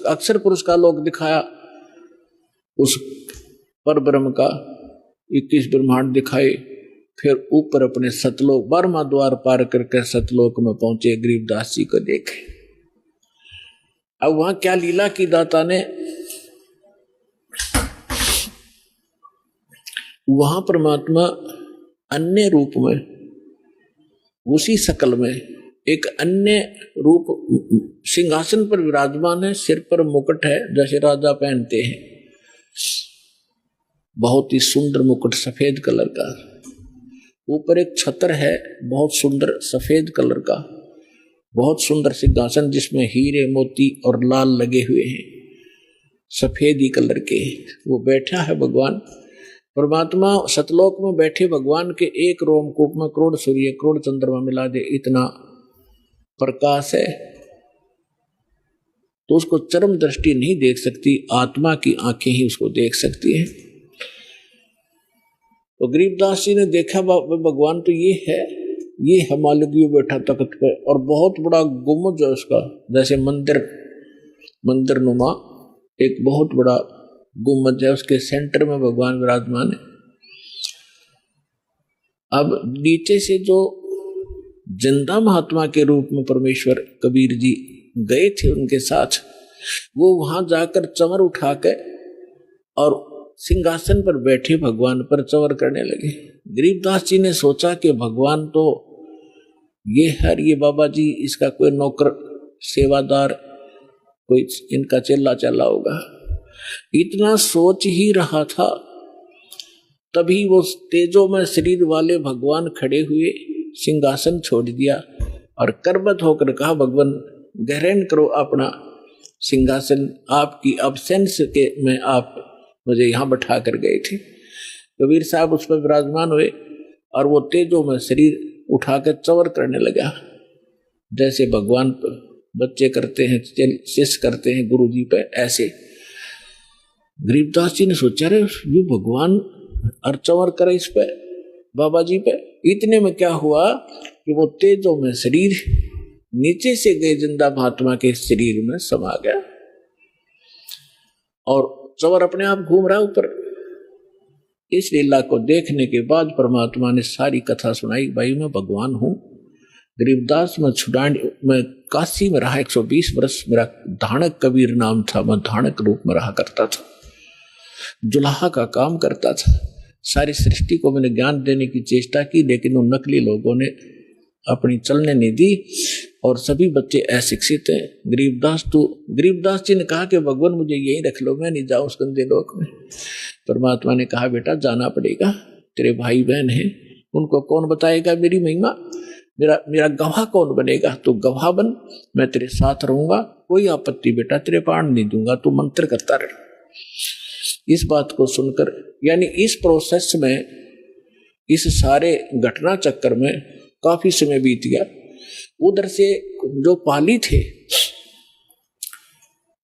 अक्षर पुरुष का लोक दिखाया, उस पर ब्रह्म का 21 ब्रह्मांड दिखाए, फिर ऊपर अपने सतलोक 12वां द्वार पार करके सतलोक में पहुंचे, गरीबदास जी को देखे। अब वहां क्या लीला की दाता ने, वहां परमात्मा अन्य रूप में, उसी शकल में एक अन्य रूप सिंहासन पर विराजमान है, सिर पर मुकुट है जैसे राजा पहनते हैं, बहुत ही सुंदर मुकुट सफेद कलर का, ऊपर एक छत्र है बहुत सुंदर सफेद कलर का, बहुत सुंदर सिंहासन जिसमें हीरे मोती और लाल लगे हुए हैं, सफेद ही कलर के, वो बैठा है भगवान। परमात्मा सतलोक में बैठे भगवान के एक रोमकूप में करोड़ सूर्य करोड़ चंद्रमा मिला दे, इतना प्रकाश है, तो उसको चरम दृष्टि नहीं देख सकती, आत्मा की आंखें ही उसको देख सकती हैं। तो गरीबदास जी ने देखा भगवान तो ये है मालिक बैठा तख्त पे, और बहुत बड़ा गुम्बद है उसका, जैसे मंदिर नुमा एक बहुत बड़ा गुम्बद है, उसके सेंटर में भगवान विराजमान है। अब नीचे से जो जिंदा महात्मा के रूप में परमेश्वर कबीर जी गए थे उनके साथ, वो वहां जाकर चंवर उठा के और सिंहासन पर बैठे भगवान पर चंवर करने लगे। गरीबदास जी ने सोचा कि भगवान तो ये बाबा जी इसका कोई नौकर सेवादार कोई इनका चेला चला होगा। इतना सोच ही रहा था, तभी वो तेजो में शरीर वाले भगवान खड़े हुए, सिंहासन छोड़ दिया और करबत होकर कहा, भगवान ग्रहण करो अपना सिंहासन, आपकी अब्सेंस के में आप मुझे यहाँ बैठा कर गए थे। कबीर साहब उस पर विराजमान हुए और वो तेजो में शरीर उठाकर चवर करने लगा, जैसे भगवान बच्चे करते हैं, शिष्य करते हैं गुरु जी पे, ऐसे। गरीबदास जी ने सोचा, रे ये भगवान और चवर करे इस पे, बाबा जी पे। इतने में क्या हुआ कि वो तेजो में शरीर नीचे से गए जिंदा महात्मा के शरीर में समा गया और चवर अपने आप घूम रहा ऊपर। इस लीला को देखने के बाद परमात्मा ने सारी कथा सुनाई, भाई मैं भगवान हूं। गरीबदास मैं काशी में रहा 120 वर्ष, मेरा धाणक कबीर नाम था, मैं धाणक रूप में रहा करता था, जुलाहा का काम करता था। सारी सृष्टि को मैंने ज्ञान देने की चेष्टा की, लेकिन उन नकली लोगों ने अपनी चलने नहीं दी और सभी बच्चे अशिक्षित हैं। गरीबदास जी ने कहा कि भगवान मुझे यहीं रख लो, मैं नहीं जाऊं उस गंदे लोक में। परमात्मा ने कहा, बेटा जाना पड़ेगा, तेरे भाई बहन हैं, उनको कौन बताएगा मेरी महिमा, मेरा गवाह कौन बनेगा, तू गवाह बन, मैं तेरे साथ रहूंगा, कोई आपत्ति बेटा तेरे प्राण नहीं दूंगा, तू मंत्र करता रह। इस बात को सुनकर, यानी इस प्रोसेस में, इस सारे घटना चक्कर में काफी समय बीत गया। उधर से जो पाली थे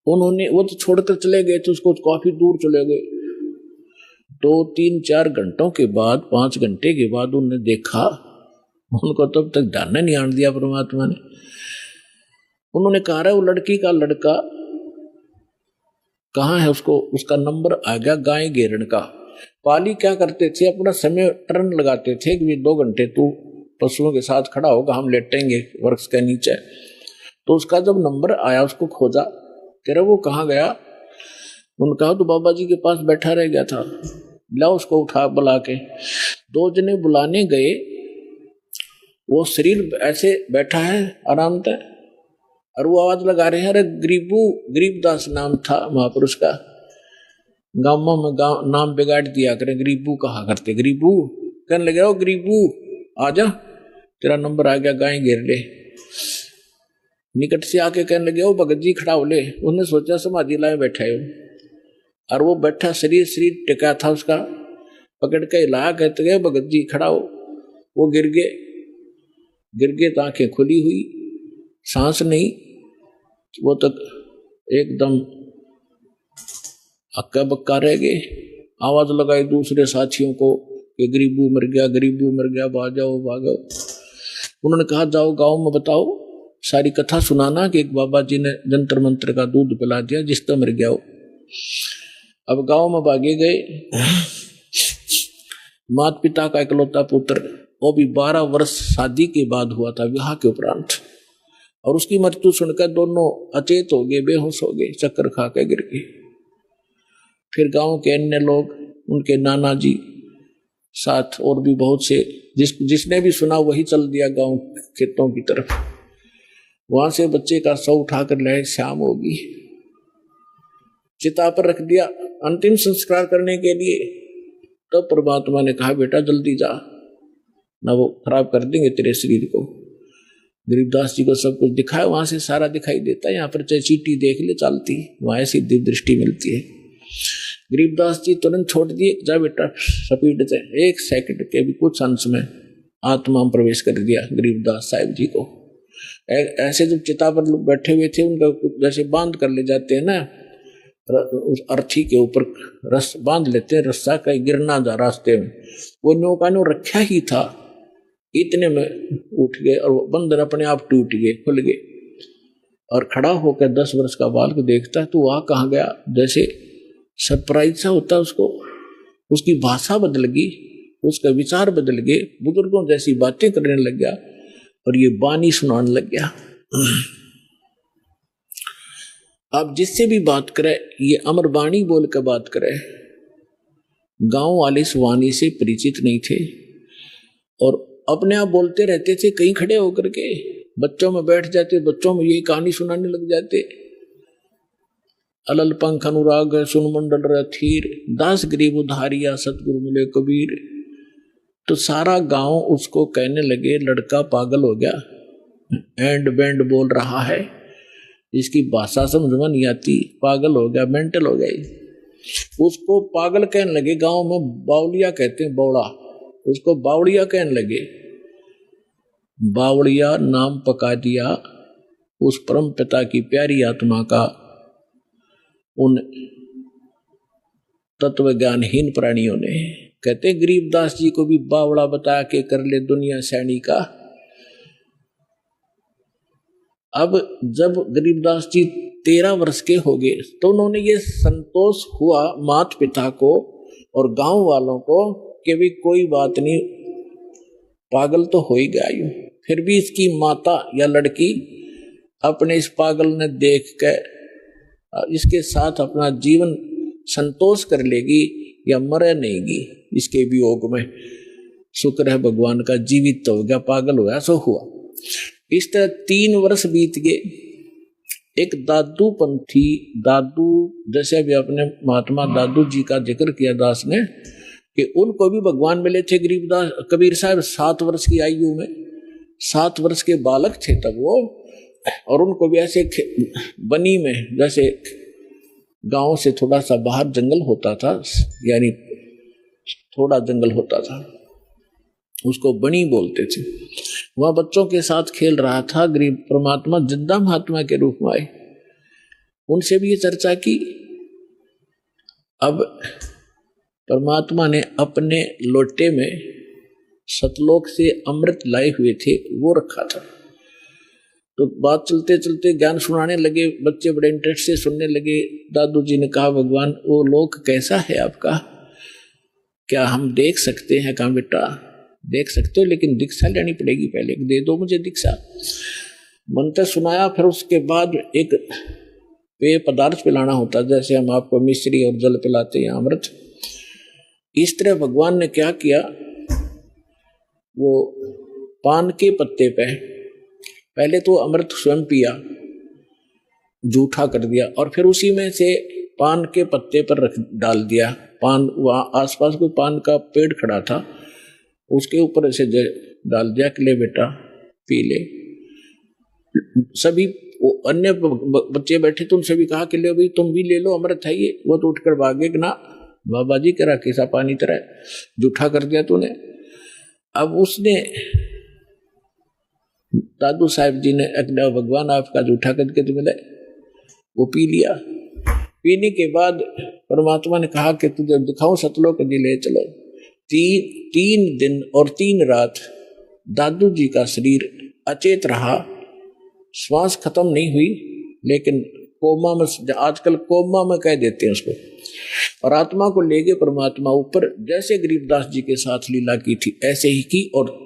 उन्होंने, वो तो छोड़कर चले गए थे उसको, काफी दूर चले गए। 2, 3, 4 घंटों के बाद, 5 घंटे के बाद उन्होंने देखा, उनको तब तक ध्यान नहीं आने दिया परमात्मा ने। उन्होंने कहा, वो लड़की का लड़का कहाँ है, उसका नंबर आ गया गाय घेरण का। पाली क्या करते थे, अपना समय टर्न लगाते थे कि 2 घंटे तू पशुओं के साथ खड़ा होगा, हम लेटेंगे वृक्ष के नीचे। तो उसका जब नंबर आया, उसको खोजा, तेरा वो कहाँ गया। उन्होंने कहा, तो बाबा जी के पास बैठा रह गया था, ला उसको उठा बुला के। 2 जने बुलाने गए, वो शरीर ऐसे बैठा है आराम से, और वो आवाज लगा रहे हैं, अरे गरीबदास नाम था महापुरुष का, गांवों में नाम बिगाड़ दिया करें, गरीबू कहा करते, गरीबू कहने लगे, ओ गरीबू आजा, तेरा नंबर आ गया, गाय घेर ले। निकट से आके कहने लगे, ओ भगत जी खड़ा हो ले। उन्होंने सोचा समाधि लाए बैठा है, और वो बैठा शरीर टिका था उसका, पकड़ के हिलाया, कहते गए भगत जी खड़ा हो। वो गिर गए तो आंखें खुली हुई, सांस नहीं, वो तक एकदम अक्का बक्का रह गए। आवाज लगाई दूसरे साथियों को कि गरीबू मर गया, भागो। उन्होंने कहा, जाओ गांव में बताओ, सारी कथा सुनाना कि एक बाबा जी ने जंतर मंत्र का दूध पिला दिया जिसका मर गया हो। अब गांव में भागे गए। माता पिता का इकलौता पुत्र, वो भी 12 वर्ष शादी के बाद हुआ था, विवाह के उपरांत, और उसकी मृत्यु सुनकर दोनों अचेत हो गए, बेहोश हो गए, चक्कर खा के गिर गए। फिर गांव के अन्य लोग, उनके नाना जी साथ और भी बहुत से, जिसने भी सुना वही चल दिया गांव खेतों की तरफ। वहां से बच्चे का शव उठाकर लाए, शाम होगी, चिता पर रख दिया अंतिम संस्कार करने के लिए। तब परमात्मा ने कहा, बेटा जल्दी जा, ना वो खराब कर देंगे तेरे शरीर को। गरीबदास जी को सब कुछ दिखाया, वहां से सारा दिखाई देता है, यहाँ पर चाहे चीटी देख ले चलती, वहां ऐसी दिव्य दृष्टि मिलती है। गरीबदास जी तुरंत छोड़ दिए, जा बेटा स्पीड से, 1 सेकंड के भी कुछ अंश में आत्मा में प्रवेश कर दिया गरीबदास साहिब जी को। ऐसे जब चिता पर लोग बैठे हुए थे, उनका जैसे बांध कर ले जाते हैं ना, उस अर्थी के ऊपर रस बांध लेते हैं, रस्सा कहीं गिरना जा रास्ते में, वो नौका ने रखा ही था, इतने में उठ गए और वो बंधन अपने आप टूट गए, खुल गए। और खड़ा होकर 10 वर्ष का बालक देखता है, तो वहां कहाँ गया, जैसे सरप्राइज सा होता उसको, उसकी भाषा बदल गई, उसका विचार बदल गए, बुजुर्गों जैसी बातें करने लग गया और ये बानी सुनाने लग गया। अब जिससे भी बात करे, ये अमर बाणी बोल कर बात करे। गांव वाले इस वाणी से परिचित नहीं थे और अपने आप बोलते रहते थे, कहीं खड़े होकर के बच्चों में बैठ जाते, बच्चों में यही कहानी सुनाने लग जाते। अलल पंख अनुराग है सुन मंडल रथीर, दास गरीब उधारिया सतगुरु मिले कबीर। तो सारा गांव उसको कहने लगे लड़का पागल हो गया, एंड बैंड बोल रहा है, इसकी भाषा समझ में नहीं आती, पागल हो गया, मेंटल हो गया। उसको पागल कहने लगे। गांव में बावलिया कहते हैं, बौड़ा, उसको बावड़िया कहने लगे। बावड़िया नाम पका दिया उस परम पिता की प्यारी आत्मा का उन तत्व ज्ञानहीन प्राणियों ने। कहते गरीबदास जी को भी बावड़ा बता के कर ले दुनिया सैनी का। अब जब गरीबदास जी 13 वर्ष के हो गए तो उन्होंने ये संतोष हुआ माता पिता को और गांव वालों को कि भी कोई बात नहीं, पागल तो हो ही गया यूं, फिर भी इसकी माता या लड़की अपने इस पागल ने देख कर इसके साथ अपना जीवन संतोष कर लेगी या मरे नहींगी इसके वियोग में। शुक्र है भगवान का, जीवित तो हो गया, पागल हुआ सो हुआ। इस तरह 3 वर्ष बीत गए। एक दादू पंथी, दादू जैसे अभी अपने महात्मा दादू जी का जिक्र किया दास ने कि उनको भी भगवान मिले थे गरीबदास कबीर साहब 7 वर्ष की आयु में, 7 वर्ष के बालक थे तब वो। और उनको भी ऐसे बनी में, जैसे गांव से थोड़ा सा बाहर जंगल होता था, यानी थोड़ा जंगल होता था, उसको बनी बोलते थे। वह बच्चों के साथ खेल रहा था। गरीब परमात्मा जिद्दा महात्मा के रूप में आए, उनसे भी ये चर्चा की। अब परमात्मा ने अपने लोटे में सतलोक से अमृत लाए हुए थे, वो रखा था। तो बात चलते चलते ज्ञान सुनाने लगे, बच्चे बड़े इंटरेस्ट से सुनने लगे। दादू जी ने कहा भगवान वो लोक कैसा है आपका, क्या हम देख सकते हैं? कहा बेटा देख सकते हो लेकिन दीक्षा लेनी पड़ेगी, पहले दे दो मुझे दीक्षा। मंत्र सुनाया, फिर उसके बाद एक पेय पदार्थ पिलाना होता, जैसे हम आपको मिश्री और जल पिलाते हैं अमृत। इस तरह भगवान ने क्या किया, वो पान के पत्ते पे पहले तो अमृत स्वयं पिया, जूठा कर दिया, और फिर उसी में से पान के पत्ते पर रख डाल दिया। पान वहाँ आसपास कोई पान का पेड़ खड़ा था, उसके ऊपर ऐसे डाल दिया कि ले बेटा पी ले। सभी अन्य बच्चे बैठे तो उनसे भी कहा कि ले भाई तुम भी ले लो, अमृत है ये। वो तो उठकर भागे कि ना बाबा जी करा कैसा पानी तरह जूठा कर दिया तूने। अब उसने दादू साहब जी ने भगवान आपका जूठा करके तो मिला, वो पी लिया। पीने के बाद परमात्मा ने कहा कि तुझे दिखाऊं सतलोक जी, ले चलो। 3 दिन और 3 रात दादू जी का शरीर अचेत रहा, श्वास खत्म नहीं हुई, लेकिन कोमा में, आजकल कोमा में कह देते हैं उसको। और आत्मा को ले गए परमात्मा ऊपर, जैसे गरीबदास जी के साथ लीला की थी ऐसे ही की। और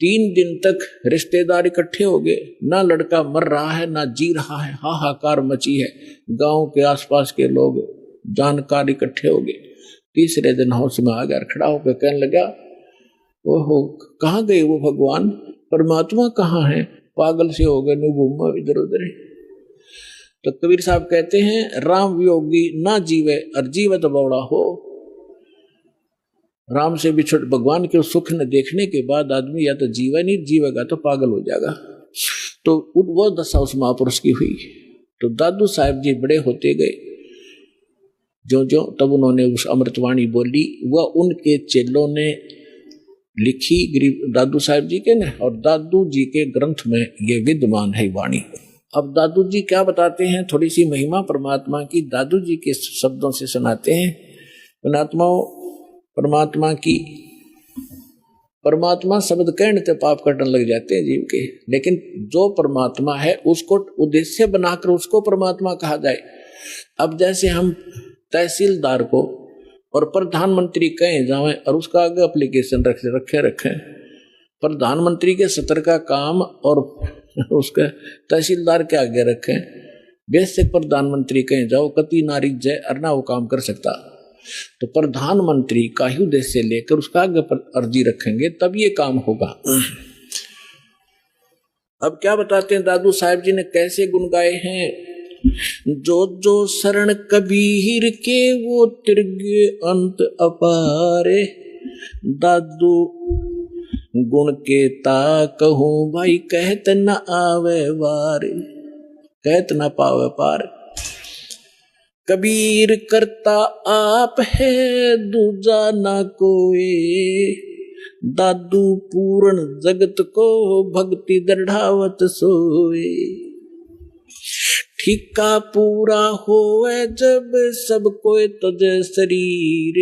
3 दिन तक रिश्तेदार इकट्ठे हो गए, ना लड़का मर रहा है ना जी रहा है, हाहाकार मची है। गांव के आसपास के लोग जानकार इकट्ठे हो गए। तीसरे दिन होश में आ गया, खड़ा होकर कहने लगा ओहो कहाँ गए वो भगवान, परमात्मा कहाँ है, पागल से हो गए न घूमा इधर उधर। तो कबीर साहब कहते हैं राम वियोगी ना जीवे और जीवत बौड़ा हो। राम से बिछड़ भगवान के सुख न देखने के बाद आदमी या तो जीवा नहीं, जीवेगा तो पागल हो जाएगा। तो वो दशा उस महापुरुष की हुई। तो दादू साहब जी बड़े होते गए, जो जो तब उन्होंने उस अमृतवाणी बोली, वह उनके चेलों ने लिखी गरीब दादू साहब जी के ने, और दादू जी के ग्रंथ में ये विद्यमान है वाणी। अब दादू जी क्या बताते हैं, थोड़ी सी महिमा परमात्मा की दादू जी के शब्दों से सुनाते हैं। परमात्मा की, परमात्मा शब्द कहने से पाप कटने लग जाते हैं जीव के, लेकिन जो परमात्मा है उसको उद्देश्य बनाकर उसको परमात्मा कहा जाए। अब जैसे हम तहसीलदार को और प्रधानमंत्री कहें जाए और उसका आगे एप्लीकेशन रखे प्रधानमंत्री के सत्र का काम और उसके तहसीलदार के आगे रखें, बेसिक प्रधानमंत्री कहें जाओ कति नारी जय अरना वो काम कर सकता। तो प्रधानमंत्री का ही उद्देश्य लेकर उसका आगे अर्जी रखेंगे तब ये काम होगा। अब क्या बताते हैं दादू साहब जी ने कैसे गुण गाए हैं। जो जो शरण कबीर के वो तिरगे अंत अपारे। दादू गुण के ता कहूं भाई कहत न आवे वार, कहत न पावे पार। कबीर करता आप है दूजा ना कोई। दादू पूर्ण जगत को भक्ति दृढ़ावत सोए। ठिका पूरा होए जब सब कोई तजे शरीर।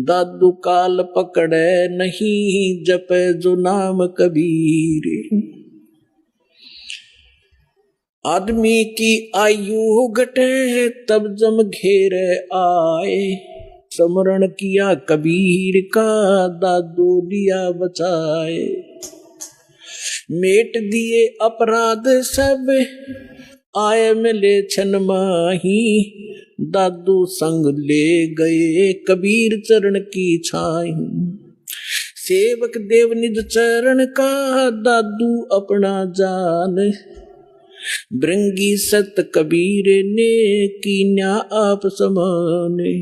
दादू काल पकड़े नहीं जपे जो नाम कबीर। आदमी की आयु घटे तब जम घेरे आए। स्मरण किया कबीर का दादू दिया बचाए। मेट दिए अपराध सब आए मिले छन माही। दादू संग ले गए कबीर चरण की छाई। सेवक देव निज चरण का दादू अपना जान। भृंगी सत कबीर ने कीन्या आप समाने।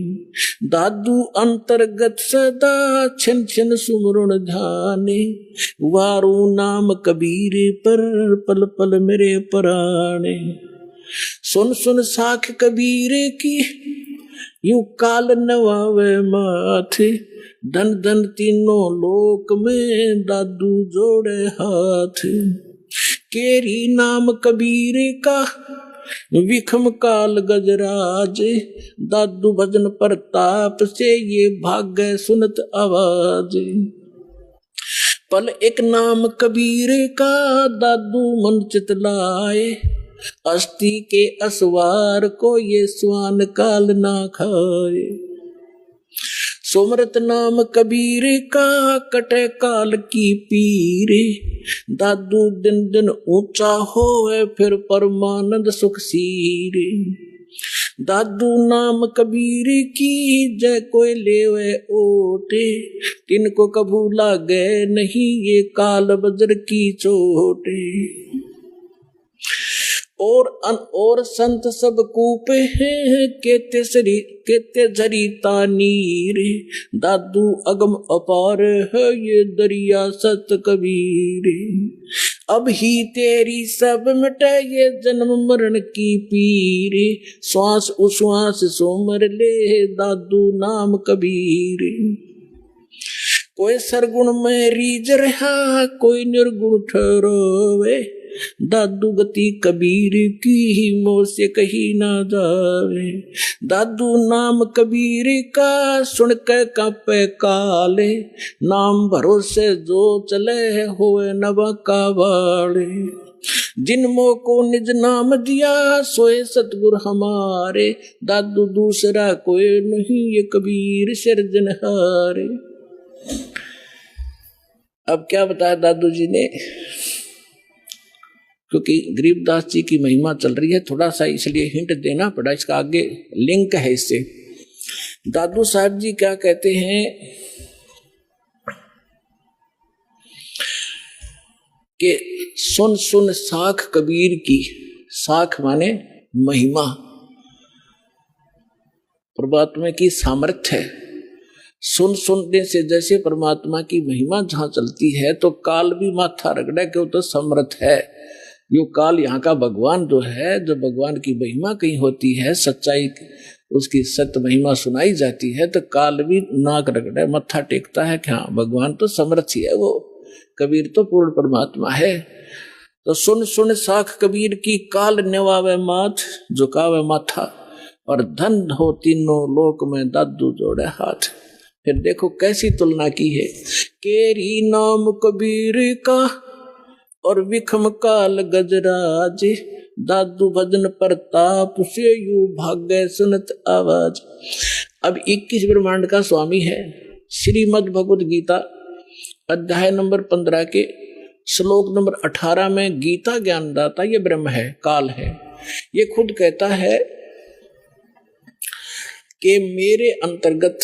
दादू अंतर्गत सदा छिन छिन सुमरण ध्याने। वारू नाम कबीर पर पल पल मेरे प्राणे। सुन सुन साख कबीर की यूं काल नवावे माथे। धन धन तीनों लोक में दादू जोड़े हाथ। केरी नाम कबीर का विखम काल गजराज। दादू भजन प्रताप से ये भाग्य सुनत आवाज। पल एक नाम कबीर का दादू मन चितलाए। अस्थि के असवार को ये स्वान काल ना खाए। सुमरत नाम कबीर का कटे काल की पीरे। दादू दिन दिन ऊंचा होए फिर परमानंद सुख सीरे। दादू नाम कबीर की जय कोई लेवे ओटे। तिनको कभू लागे नहीं ये काल बजर की चोटे। और संत सब कूपे हैं केते झरीता नीर। दादू अगम अपार है ये दरिया सत कबीर। अब ही तेरी सब मिटे ये जन्म मरण की पीर। श्वास उश्वास सोमर ले दादू नाम कबीर। कोई सरगुण में रीझ रहा कोई निर्गुण ठहरोवे। दादू गति कबीर की मोह से कहीं ना जावे। दादू नाम कबीर का सुन के कांपे काले। नाम भरोसे जो चले होए नवा का वाले। जिन मोह को निज नाम दिया सोए सतगुर हमारे। दादू दूसरा कोई नहीं ये कबीर सिरजनहारे। अब क्या बताया दादू जी ने, क्योंकि गरीबदास जी की महिमा चल रही है, थोड़ा सा इसलिए हिंट देना पड़ा। इसका आगे लिंक है इससे। दादू साहब जी क्या कहते हैं कि सुन सुन साख कबीर की। साख माने महिमा, परमात्मा की सामर्थ्य है। सुन सुनने से जैसे परमात्मा की महिमा जहां चलती है तो काल भी माथा रगड़े क्यों तो समर्थ है। यो काल यहाँ का भगवान जो है, जब भगवान की महिमा कहीं होती है, सच्चाई उसकी सत्य महिमा सुनाई जाती है तो काल भी नाक रगड़े मत्था टेकता है कि हाँ भगवान तो समर्थ ही है, वो कबीर तो पूर्ण परमात्मा है। तो सुन सुन साख कबीर की काल नेवावे माथ झुकावे माथा। और धन हो तीनों लोक में दादू जोड़े हाथ। फिर देखो कैसी तुलना की है। केरी नाम कबीर का और विखम काल गजराज। दादू भजन प्रताप से यू भाग्य सुनत आवाज। अब 21 ब्रह्मांड का स्वामी है। श्रीमद् भगवद गीता अध्याय नंबर 15 के श्लोक नंबर 18 में गीता ज्ञानदाता ये ब्रह्म है, काल है। ये खुद कहता है कि मेरे अंतर्गत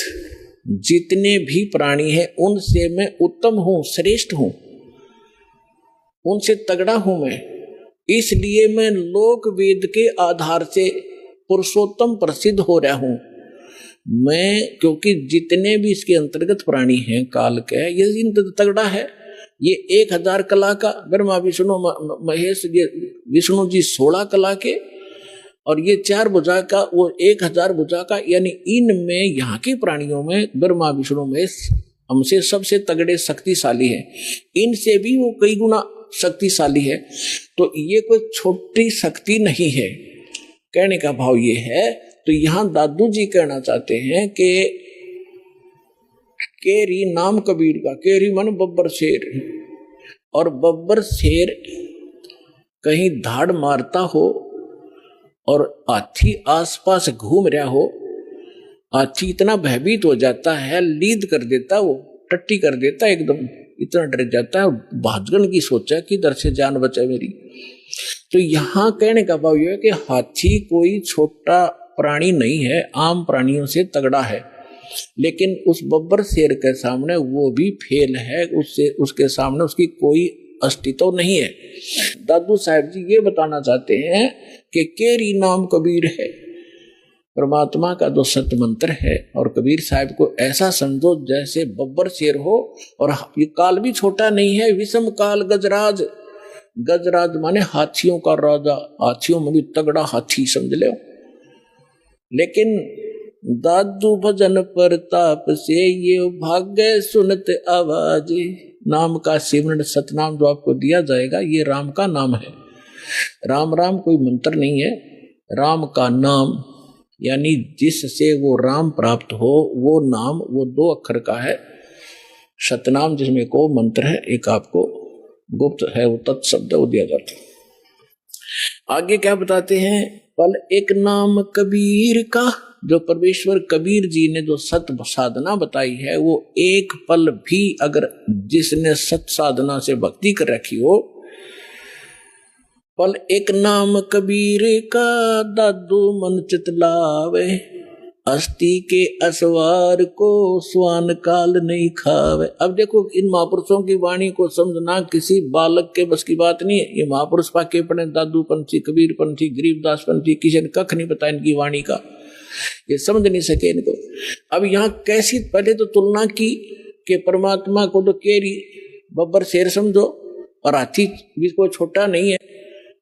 जितने भी प्राणी हैं उनसे मैं उत्तम हूं, श्रेष्ठ हूं, उनसे तगड़ा हूं मैं। इसलिए मैं लोक वेद के आधार से पुरुषोत्तम प्रसिद्ध हो रहा हूं मैं, क्योंकि जितने भी इसके अंतर्गत प्राणी हैं काल के, ये इंद्र तगड़ा है। ये 1000 कला का, ब्रह्मा विष्णु महेश, ये विष्णु जी 16 कला के, और ये 4 भुजा का, वो 1000 भुजा का। यानी इनमें, यहाँ के प्राणियों में ब्रह्मा विष्णु महेश हमसे सबसे तगड़े शक्तिशाली है, इनसे भी वो कई गुना शक्तिशाली है। तो ये कोई छोटी शक्ति नहीं है, कहने का भाव ये है। तो यहां दादू जी कहना चाहते हैं कि केरी नाम कबीर का, केरी मन बब्बर शेर, और बब्बर शेर कहीं धाड़ मारता हो और हाथी आसपास घूम रहा हो, हाथी इतना भयभीत हो जाता है, लीद कर देता, वो टट्टी कर देता, एकदम इतना डर जाता है, भागने की सोचा कि इधर से जान बचा मेरी। तो यहाँ कहने का भाव यह है कि हाथी कोई छोटा प्राणी नहीं है, आम प्राणियों से तगड़ा है, लेकिन उस बब्बर शेर के सामने वो भी फेल है, उससे उसके सामने उसकी कोई अस्तित्व नहीं है। दादू साहब जी ये बताना चाहते हैं कि केरी नाम कबीर है, परमात्मा का जो सत्य मंत्र है, और कबीर साहब को ऐसा समझो जैसे बब्बर शेर हो। और ये काल भी छोटा नहीं है, विषम काल गजराज, गजराज माने हाथियों का राजा, हाथियों में भी तगड़ा हाथी समझ लो। लेकिन दादू भजन प्रताप से ये भाग्य सुनत आवाज, नाम का सिमरन सतनाम जो आपको दिया जाएगा, ये राम का नाम है। राम राम कोई मंत्र नहीं है, राम का नाम, यानी जिससे वो राम प्राप्त हो वो नाम, वो 2 अक्षर का है। सतनाम जिसमें को मंत्र है, एक आपको गुप्त है वो तत्शब्द वो दिया जाता है। आगे क्या बताते हैं, पल एक नाम कबीर का, जो परमेश्वर कबीर जी ने जो सत साधना बताई है, वो एक पल भी अगर जिसने सत साधना से भक्ति कर रखी हो, पल एक नाम कबीर का दादू मन चितलावे, अस्थि के असवार को स्वान काल नहीं खावे। अब देखो इन महापुरुषों की वाणी को समझना किसी बालक के बस की बात नहीं है। ये महापुरुष पाके पड़े, दादू पंथी, कबीर पंथी, गरीबदास पंथी, किसी ने कख नहीं पता इनकी वाणी का, ये समझ नहीं सके इनको। अब यहाँ कैसी, पहले तो तुलना की कि परमात्मा को तो केरी बब्बर शेर समझो, और हाथी भी कोई छोटा नहीं है,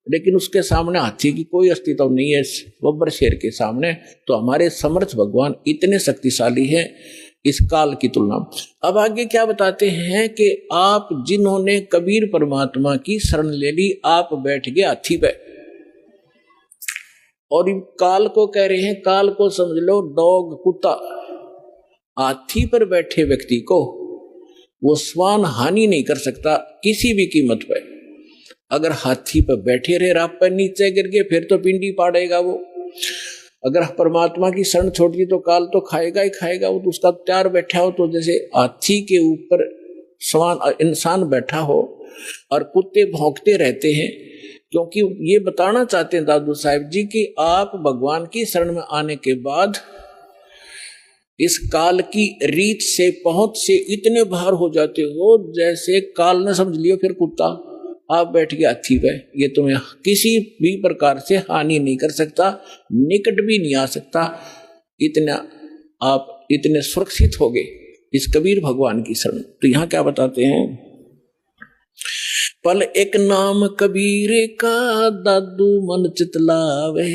लेकिन उसके सामने हाथी की कोई अस्तित्व नहीं है बब्बर शेर के सामने। तो हमारे समर्थ भगवान इतने शक्तिशाली हैं इस काल की तुलना। अब आगे क्या बताते हैं कि आप जिन्होंने कबीर परमात्मा की शरण ले ली, आप बैठ गए हाथी पे, और काल को कह रहे हैं, काल को समझ लो डॉग, कुत्ता। हाथी पर बैठे व्यक्ति को वो स्वान हानि नहीं कर सकता किसी भी कीमत पर। अगर हाथी पर बैठे रहे, आप पर नीचे गिर गए, फिर तो पिंडी पाड़ेगा वो। अगर परमात्मा की शरण छोड़ दी तो काल तो खाएगा ही खाएगा, वो तो उसका तैयार बैठा हो। तो जैसे हाथी के ऊपर स्वान इंसान बैठा हो और कुत्ते भौंकते रहते हैं, क्योंकि ये बताना चाहते हैं दादू साहब जी कि आप भगवान की शरण में आने के बाद इस काल की रीत से, पहुंच से इतने बाहर हो जाते हो जैसे काल ने समझ लियो फिर कुत्ता, आप बैठ गए हाथी पे, ये तुम्हें किसी भी प्रकार से हानि नहीं कर सकता, निकट भी नहीं आ सकता। इतना आप इतने सुरक्षित हो गए इस कबीर भगवान की शरण। तो यहाँ क्या बताते हैं, पल एक नाम कबीर का दादू मन चितलावे,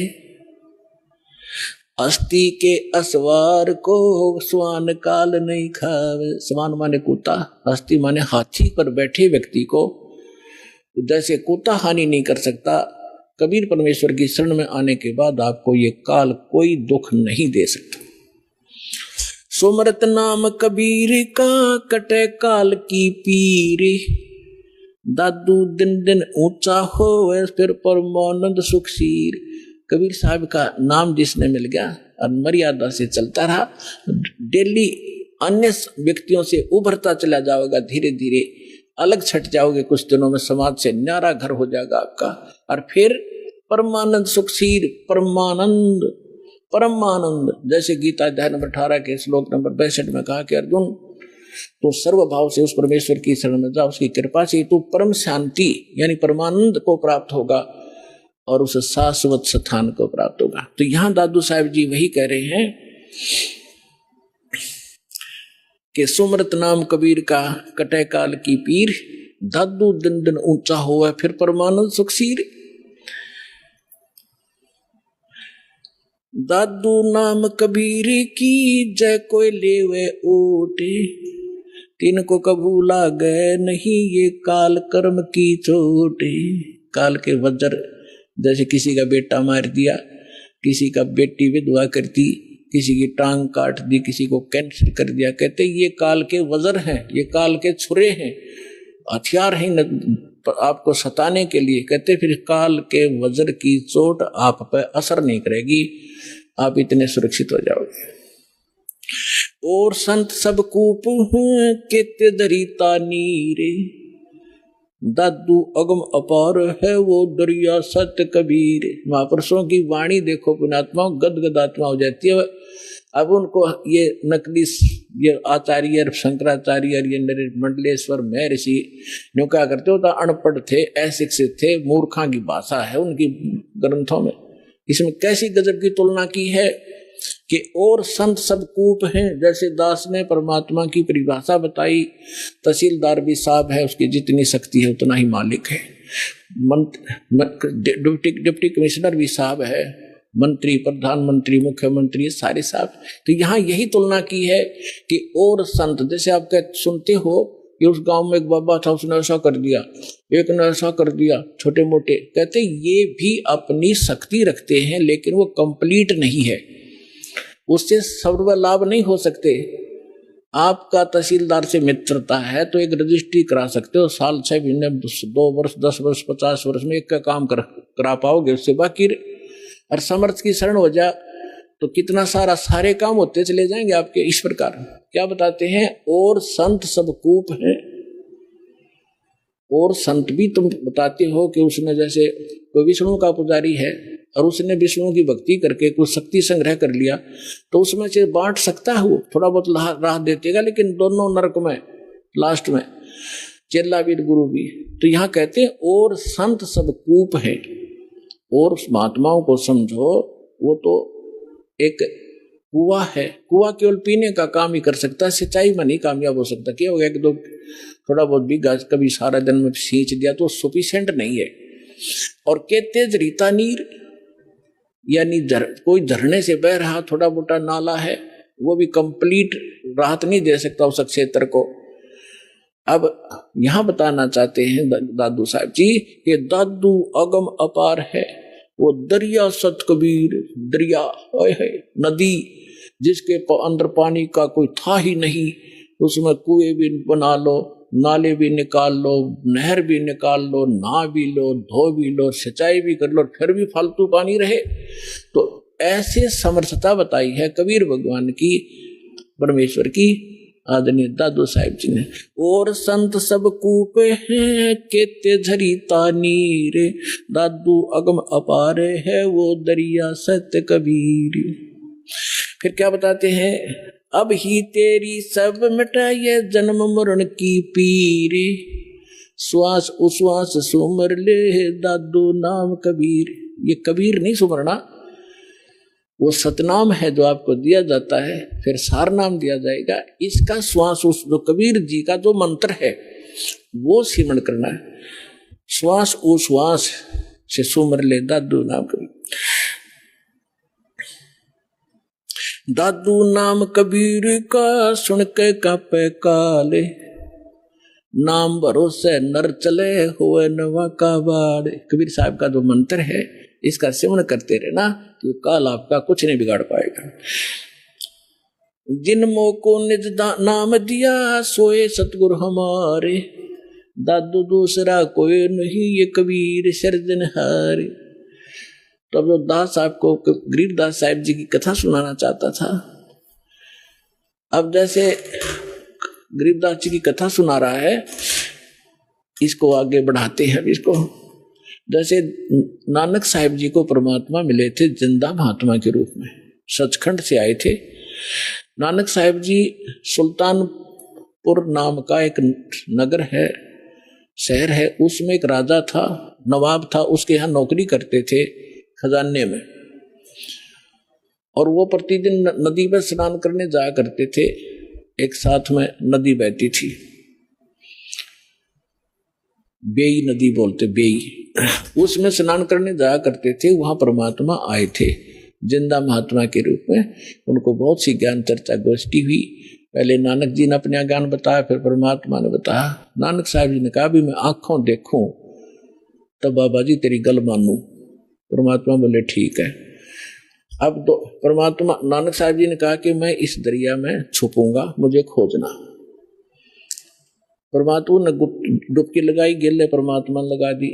अस्थि के असवार को स्वान काल नहीं खावे। स्वान माने कुत्ता, अस्थि माने हाथी पर बैठे व्यक्ति को जैसे कुत्ता हानि नहीं कर सकता, कबीर परमेश्वर की शरण में आने के बाद आपको ये काल कोई दुख नहीं दे सकता। सुमरत नाम कबीर का कटे काल की पीरी, दादू दिन दिन ऊंचा हो फिर परमानंद सुखशीर। कबीर साहब का नाम जिसने मिल गया और मर्यादा से चलता रहा, डेली अन्य व्यक्तियों से उभरता चला जाओगा, धीरे धीरे अलग छट जाओगे, कुछ दिनों में समाज से न्यारा घर हो जाएगा आपका, और फिर परमानंद सुखशीर, परमानंद परमानंद। जैसे गीता अध्याय नंबर 18 के श्लोक नंबर 62 में कहा कि अर्जुन तो सर्व भाव से उस परमेश्वर की शरण में जा, उसकी कृपा से तू परम शांति यानी परमानंद को प्राप्त होगा और उस शाश्वत स्थान को प्राप्त होगा। तो यहां दादू साहब जी वही कह रहे हैं कि सुमरत नाम कबीर का कटे काल की पीर, दादू दिन दिन ऊंचा हुआ फिर परमानंद सुखसीर। दादू नाम कबीर की जय कोई लेवे ओटे, तीन को कबू लागे नहीं ये काल कर्म की चोटे। काल के वज्र, जैसे किसी का बेटा मार दिया, किसी का बेटी विधवा कर दी, किसी की टांग काट दी, किसी को कैंसर कर दिया, कहते ये काल के वज्र हैं, ये काल के छुरे हैं, हथियार हैं आपको सताने के लिए। कहते फिर काल के वज्र की चोट आप पर असर नहीं करेगी, आप इतने सुरक्षित हो जाओगे। और संत सब कूप केते दरिता नीरे, दादू अगम अपार है वो दरिया सत्य कबीर। महापुरुषों की वाणी देखो पुण्यात्मा गदगद आत्मा हो जाती है। अब उनको ये नकली ये आचार्य शंकराचार्य ये मंडलेश्वर महर्षि जो क्या करते होता, अनपढ़ थे, अशिक्षित थे, मूर्खा की भाषा है उनकी ग्रंथों में। इसमें कैसी गजब की तुलना की है कि और संत सब कूप हैं। जैसे दास ने परमात्मा की परिभाषा बताई, तहसीलदार भी साहब है, उसकी जितनी शक्ति है उतना ही मालिक है। डिप्टी कमिश्नर भी साहब है, मंत्री, प्रधानमंत्री, मुख्यमंत्री, सारे साहब। तो यहाँ यही तुलना की है कि और संत, जैसे आप सुनते हो कि उस गांव में एक बाबा था, उसने ऐसा कर दिया, एक ने ऐसा कर दिया, छोटे मोटे। कहते ये भी अपनी शक्ति रखते हैं लेकिन वो कंप्लीट नहीं है, उससे सर्व लाभ नहीं हो सकते। आपका तहसीलदार से मित्रता है तो एक रजिस्ट्री करा सकते हो, साल 6 महीने 2 वर्ष 10 वर्ष 50 वर्ष में एक का काम करा पाओगे, उससे बाकी और समर्थ की शरण हो जा तो कितना सारे काम होते चले जाएंगे आपके। इस प्रकार क्या बताते हैं, और संत सब कूप हैं। और संत भी तुम बताते हो कि उसने, जैसे कोई विष्णु का पुजारी है और उसने विष्णु की भक्ति करके कुछ शक्ति संग्रह कर लिया तो उसमें से बांट सकता है, वो थोड़ा बहुत राह देतेगा, लेकिन दोनों नरक में लास्ट में चेला भी गुरु भी। तो यहाँ कहते हैं और संत सब कूप है। और महात्माओं को समझो, वो तो एक कुआ है, कुआ केवल पीने का काम ही कर सकता है, सिंचाई में नहीं कामयाब हो सकता। क्या हो गया कि तो थोड़ा बहुत भी गाज कभी सारा दिन में सींच दिया तो सफिशिएंट नहीं है। और कहते रीता नीर यानी कोई झरने से बह रहा थोड़ा मोटा नाला है, वो भी कंप्लीट राहत नहीं दे सकता उस क्षेत्र को। अब यहां बताना चाहते हैं दादू साहब जी कि दादू अगम अपार है वो दरिया सत कबीर। दरिया है नदी जिसके अंदर पानी का कोई था ही नहीं, उसमें कुएं भी बना लो, नाले भी निकाल लो, नहर भी निकाल लो, नहा भी लो, धो भी लो, सिंचाई भी कर लो, फिर भी फालतू पानी रहे। तो ऐसे समर्थता बताई है कबीर भगवान की, परमेश्वर की, आदरणीय दादू साहिब जी ने। और संत सब कूप हैं केते झरीता नीर, दादू अगम अपार है वो दरिया सत्य कबीर। फिर क्या बताते हैं, अब ही तेरी सब मिटाए जन्म मरण की पीर, श्वास उश्वास सुमर ले दादू नाम कबीर। ये कबीर नहीं सुमरना, वो सतनाम है जो आपको दिया जाता है, फिर सार नाम दिया जाएगा। इसका श्वास जो कबीर जी का जो मंत्र है वो सिमरण करना है। श्वास उश्वास से सुमर ले दादू नाम कबीर। दादू नाम कबीर का सुन के कापे काले, नाम भरोसे नर चले हुए नवा का बाड़। कबीर साहब का जो मंत्र है इसका सेवन करते रहना तो काल आपका कुछ नहीं बिगाड़ पाएगा। जिनमो को निज नाम दिया सोए सतगुरु हमारे, दादू दूसरा कोई नहीं ये कबीर सिरजनहार। तो अब जो दास साहब को गरीबदास साहिब जी की कथा सुनाना चाहता था, अब जैसे गरीबदास जी की कथा सुना रहा है, इसको आगे बढ़ाते हैं। इसको जैसे नानक साहिब जी को परमात्मा मिले थे जिंदा महात्मा के रूप में, सचखंड से आए थे। नानक साहिब जी सुल्तान पुर नाम का एक नगर है, शहर है, उसमें एक राजा था, नवाब था, उसके यहाँ नौकरी करते थे खजाने में, और वो प्रतिदिन नदी में स्नान करने जाया करते थे। एक साथ में नदी बहती थी, बेई नदी बोलते, बेई, उसमें स्नान करने जाया करते थे। वहां परमात्मा आए थे जिंदा महात्मा के रूप में। उनको बहुत सी ज्ञान चर्चा गोष्ठी हुई। पहले नानक जी ने अपना ज्ञान बताया, फिर परमात्मा ने बताया। नानक साहब जी ने कहा भी मैं आंखों देखूं तब बाबा जी तेरी गल मानूं। परमात्मा बोले ठीक है। अब तो परमात्मा, नानक साहब जी ने कहा कि मैं इस दरिया में छुपूंगा, मुझे खोजना। परमात्मा ने डुबकी लगाई, गेले परमात्मा लगा दी।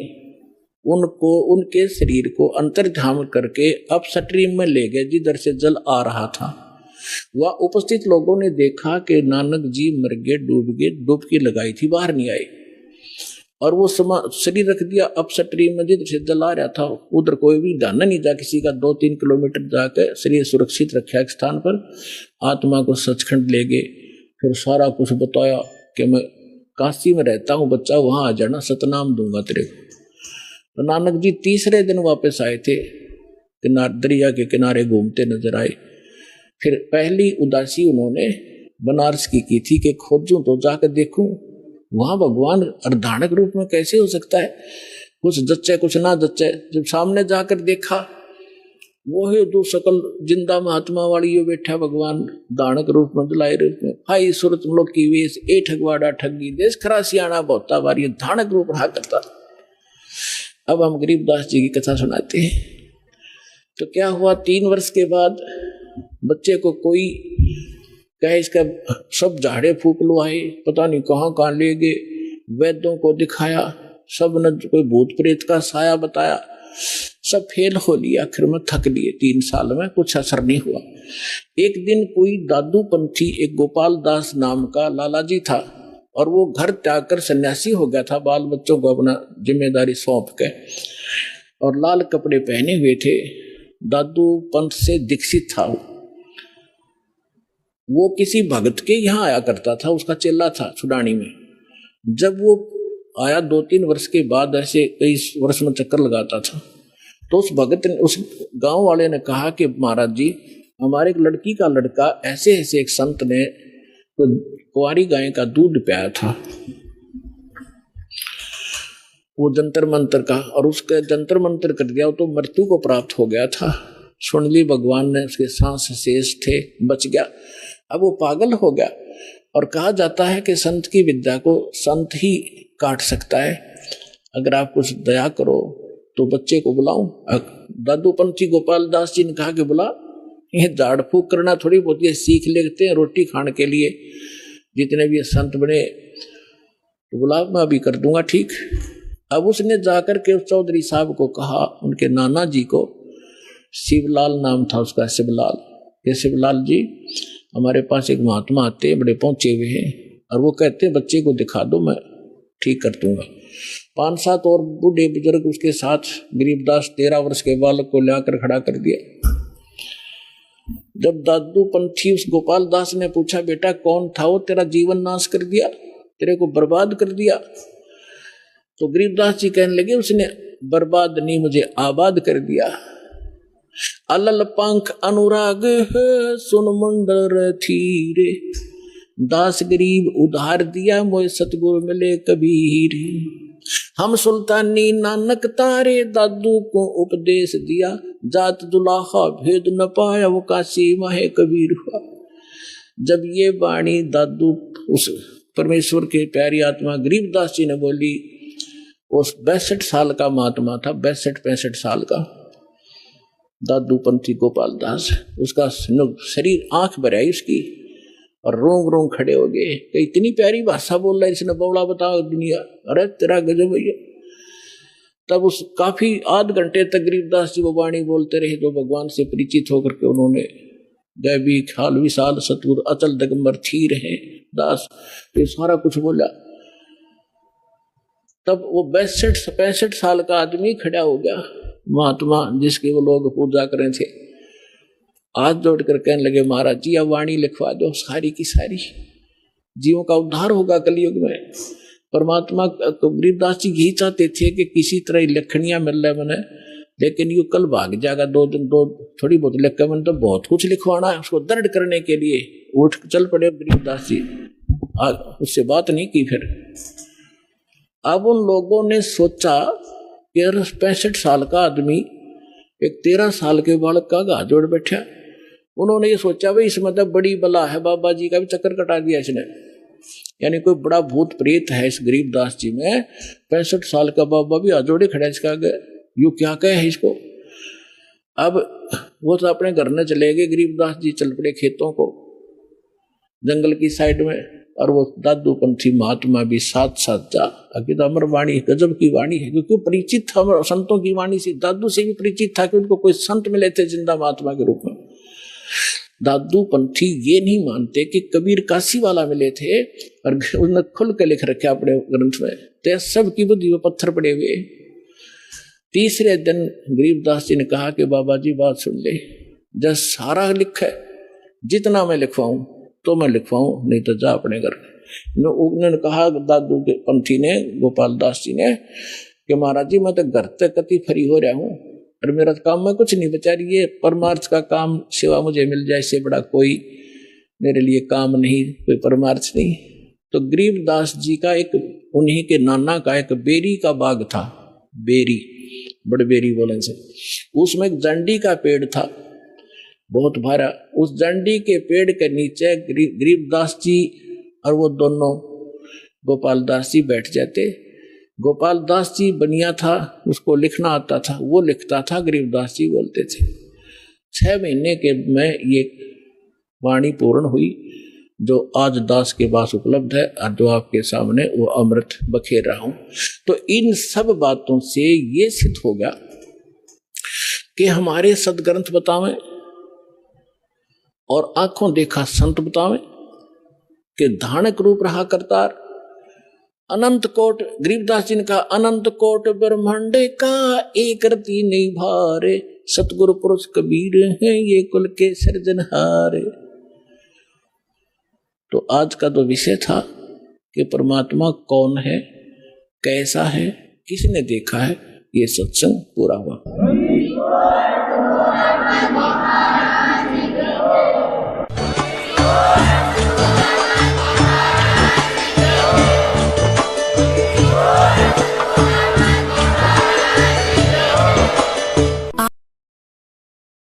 उनको, उनके शरीर को अंतर्धाम करके अब स्ट्रीम में ले गए जिधर से जल आ रहा था। वह उपस्थित लोगों ने देखा कि नानक जी मर गए, डूब गए, डुबकी लगाई थी, बाहर नहीं आए, और वो शरीर रख दिया अब स्ट्रीम में जिधर से जल आ रहा था। उधर कोई भी ध्यान नहीं जा किसी का। 2-3 किलोमीटर जाकर शरीर सुरक्षित रखा एक स्थान पर, आत्मा को सचखंड ले गए। फिर सारा कुछ बताया कि मैं काशी में रहता हूँ बच्चा, वहां आ जाना, सतनाम दूंगा तेरे को। तो नानक जी तीसरे दिन वापस आए थे, दरिया के किनारे घूमते नजर आए। फिर पहली उदासी उन्होंने बनारस की थी कि खोजूं तो जाकर देखूं वहां भगवान अर्धानक रूप में कैसे हो सकता है, कुछ जच्चे कुछ ना जच्चे। जब सामने जाकर देखा, वो है जो सकल जिंदा महात्मा वाली यो बैठा भगवान दानक रूप में, दुलाए रूप में, भाई सूरत मुल्क की वेश, ए ठगवाड़ा ठगी देश खरा सियाना बहुता बारी, धानक रूप रहा करता। अब हम गरीबदास जी की कथा सुनाते हैं। तो क्या हुआ, 3 वर्ष के बाद बच्चे को कोई कहे इसका सब झाड़े फूक लो आए, पता नहीं कहाँ कहाँ ले गए, वैद्यों को दिखाया, सब ने कोई भूत प्रेत का साया बताया, सब फेल हो लिया। आखिर में थक लिए, 3 साल में कुछ असर नहीं हुआ। एक दिन कोई दादू पंथी, एक गोपाल दास नाम का लाला जी था, और वो घर त्याग कर सन्यासी हो गया था, बाल बच्चों को अपना जिम्मेदारी सौंप के, और लाल कपड़े पहने हुए थे। दादू पंथ से दीक्षित था। वो किसी भगत के यहाँ आया करता था, उसका चेला था छुडानी में। जब वो आया 2-3 वर्ष के बाद, ऐसे कई वर्ष में चक्कर लगाता था, तो उस भगत ने, उस गांव वाले ने कहा कि महाराज जी, हमारे एक लड़की का लड़का ऐसे ऐसे एक संत ने तो कुंवारी गाय का दूध पिया था, वो जंतर मंतर का, और उसके जंतर मंतर कर दिया तो मृत्यु को प्राप्त हो गया था। सुन ली भगवान ने, उसके सांस शेष थे, बच गया। अब वो पागल हो गया, और कहा जाता है कि संत की विद्या को संत ही काट सकता है। अगर आप कुछ दया करो तो बच्चे को बुलाऊं। दादू पंथी गोपाल दास जी ने कहा कि बुला, ये झाड़ फूक करना थोड़ी बहुत ये सीख लेते हैं रोटी खाने के लिए, जितने भी संत बने तो बुला, मैं अभी कर दूंगा ठीक। अब उसने जाकर के उस चौधरी साहब को कहा, उनके नाना जी को, शिवलाल नाम था उसका, शिवलाल, के शिवलाल जी हमारे पास एक महात्मा आते हैं, बड़े पहुंचे हुए हैं, और वो कहते हैं बच्चे को दिखा दो, मैं ठीक कर दूंगा। 5-7 और बूढ़े बुजुर्ग उसके साथ, गरीबदास 13 वर्ष के बालक को लाकर खड़ा कर दिया। जब दादू पंथी उस गोपाल दास ने पूछा, बेटा कौन था वो, तेरा जीवन नाश कर दिया, तेरे को बर्बाद कर दिया? तो गरीबदास जी कहने लगे, उसने बर्बाद नहीं, मुझे आबाद कर दिया। अलल पंख अनुराग है सुन मंडल थीरे, दास गरीब उधार दिया, मोय सतगुरु मिले कबीर। हम सुल्तानी नानक तारे, दादू को उपदेश दिया, जात दुलाहा भेद न पाया, वो काशी माहे कबीर हुआ। जब ये वाणी दादू उस परमेश्वर के प्यारी आत्मा गरीबदास जी ने बोली, उस 62 साल का महात्मा था, 62-65 साल का दादू पंथी गोपाल दास, उसका शरीर आंख भर आई उसकी, और रोंग रोंग खड़े हो गए कि इतनी प्यारी भाषा बोल रहा है इसने, बौड़ा बताओ दुनिया, अरे तेरा गजब भैया। तब उस काफी आध घंटे तक गरीबदास जी वो वाणी बोलते रहे, जो भगवान से परिचित होकर के उन्होंने दैवी खाल विशाल सतगुरु अचल दिगंबर थी रहे दास, ये सारा कुछ बोला। तब वो 62-65 साल का आदमी खड़ा हो गया, महात्मा जिसकी वो लोग पूजा कर रहे थे, हाथ जोड़ कर कहने लगे, महाराज जी अब वाणी लिखवा दो सारी की सारी। जीवों का उद्धार होगा कलयुग में। परमात्मा तो गरीबदास जी यही चाहते थे कि किसी तरह लखनियां मिल रहे बने, लेकिन यू कल भाग जाएगा 2 दिन, 2 थोड़ी बहुत लिख मन तो बहुत कुछ लिखवाना है उसको दर्द करने के लिए। उठ चल पड़े गरीबदास जी, उससे बात नहीं की। फिर अब उन लोगों ने सोचा कि 65 साल का आदमी एक 13 साल के बालक का घा जोड़ बैठा। उन्होंने ये सोचा भाई इसमें तो बड़ी बला है, बाबा जी का भी चक्कर कटा दिया इसने, यानी कोई बड़ा भूत प्रेत है इस गरीबदास जी में। 65 साल का बाबा भी हाथ जोड़े खड़ा इसका, यू क्या कहे है इसको। अब वो तो अपने घर में चले गए, गरीबदास जी चल पड़े खेतों को, जंगल की साइड में। और वो दादू पंथी महात्मा भी साथ साथ जा। अगर अमर वाणी गजब की वाणी है, क्योंकि परिचित था संतों की वाणी से, दादू से भी परिचित था कि उनको कोई संत मिले थे जिंदा महात्मा के रूप में। दादू पंथी ये नहीं मानते कि कबीर काशी वाला मिले थे, और उसने खुल के लिख रखे अपने ग्रंथ में, तो सब की बुद्धि में पत्थर पड़े हुए। तीसरे दिन गरीबदास जी ने कहा कि बाबा जी बात सुन ले, जब सारा लिखा है जितना मैं लिखवाऊं तो मैं लिखवाऊं, नहीं तो जा अपने घर। उन्होंने कहा दादू के पंथी ने, गोपाल दास जी ने, कि महाराज जी मैं तो घर तक कति फ्री हो रहा हूं और मेरा काम में कुछ नहीं बचा रही है, परमार्थ का काम सेवा मुझे मिल जाए, इससे बड़ा कोई मेरे लिए काम नहीं, कोई परमार्थ नहीं। तो गरीबदास जी का एक, उन्हीं के नाना का एक बेरी का बाग था, बेरी, बड़े बेरी बोले से, उसमें एक जंडी का पेड़ था बहुत भारा। उस जंडी के पेड़ के नीचे गरीबदास जी और वो दोनों गोपाल दास जी बैठ जाते। गोपाल दास जी बनिया था, उसको लिखना आता था, वो लिखता था, गरीबदास जी बोलते थे। 6 महीने के में ये वाणी पूर्ण हुई जो आज दास के पास उपलब्ध है, और जो आपके सामने वो अमृत बखेर रहा हूं। तो इन सब बातों से ये सिद्ध हो गया कि हमारे सदग्रंथ बतावें और आंखों देखा संत बतावें कि धानक रूप रहा करतार। अनंत कोट, गरीबदास जी ने कहा, अनंत कोट ब्रह्मांड का एक रति नहीं भारे, सतगुरु पुरुष कबीर हैं ये कुल के सृजनहारे। तो आज का तो विषय था कि परमात्मा कौन है, कैसा है, किसने देखा है, ये सत्संग पूरा हुआ।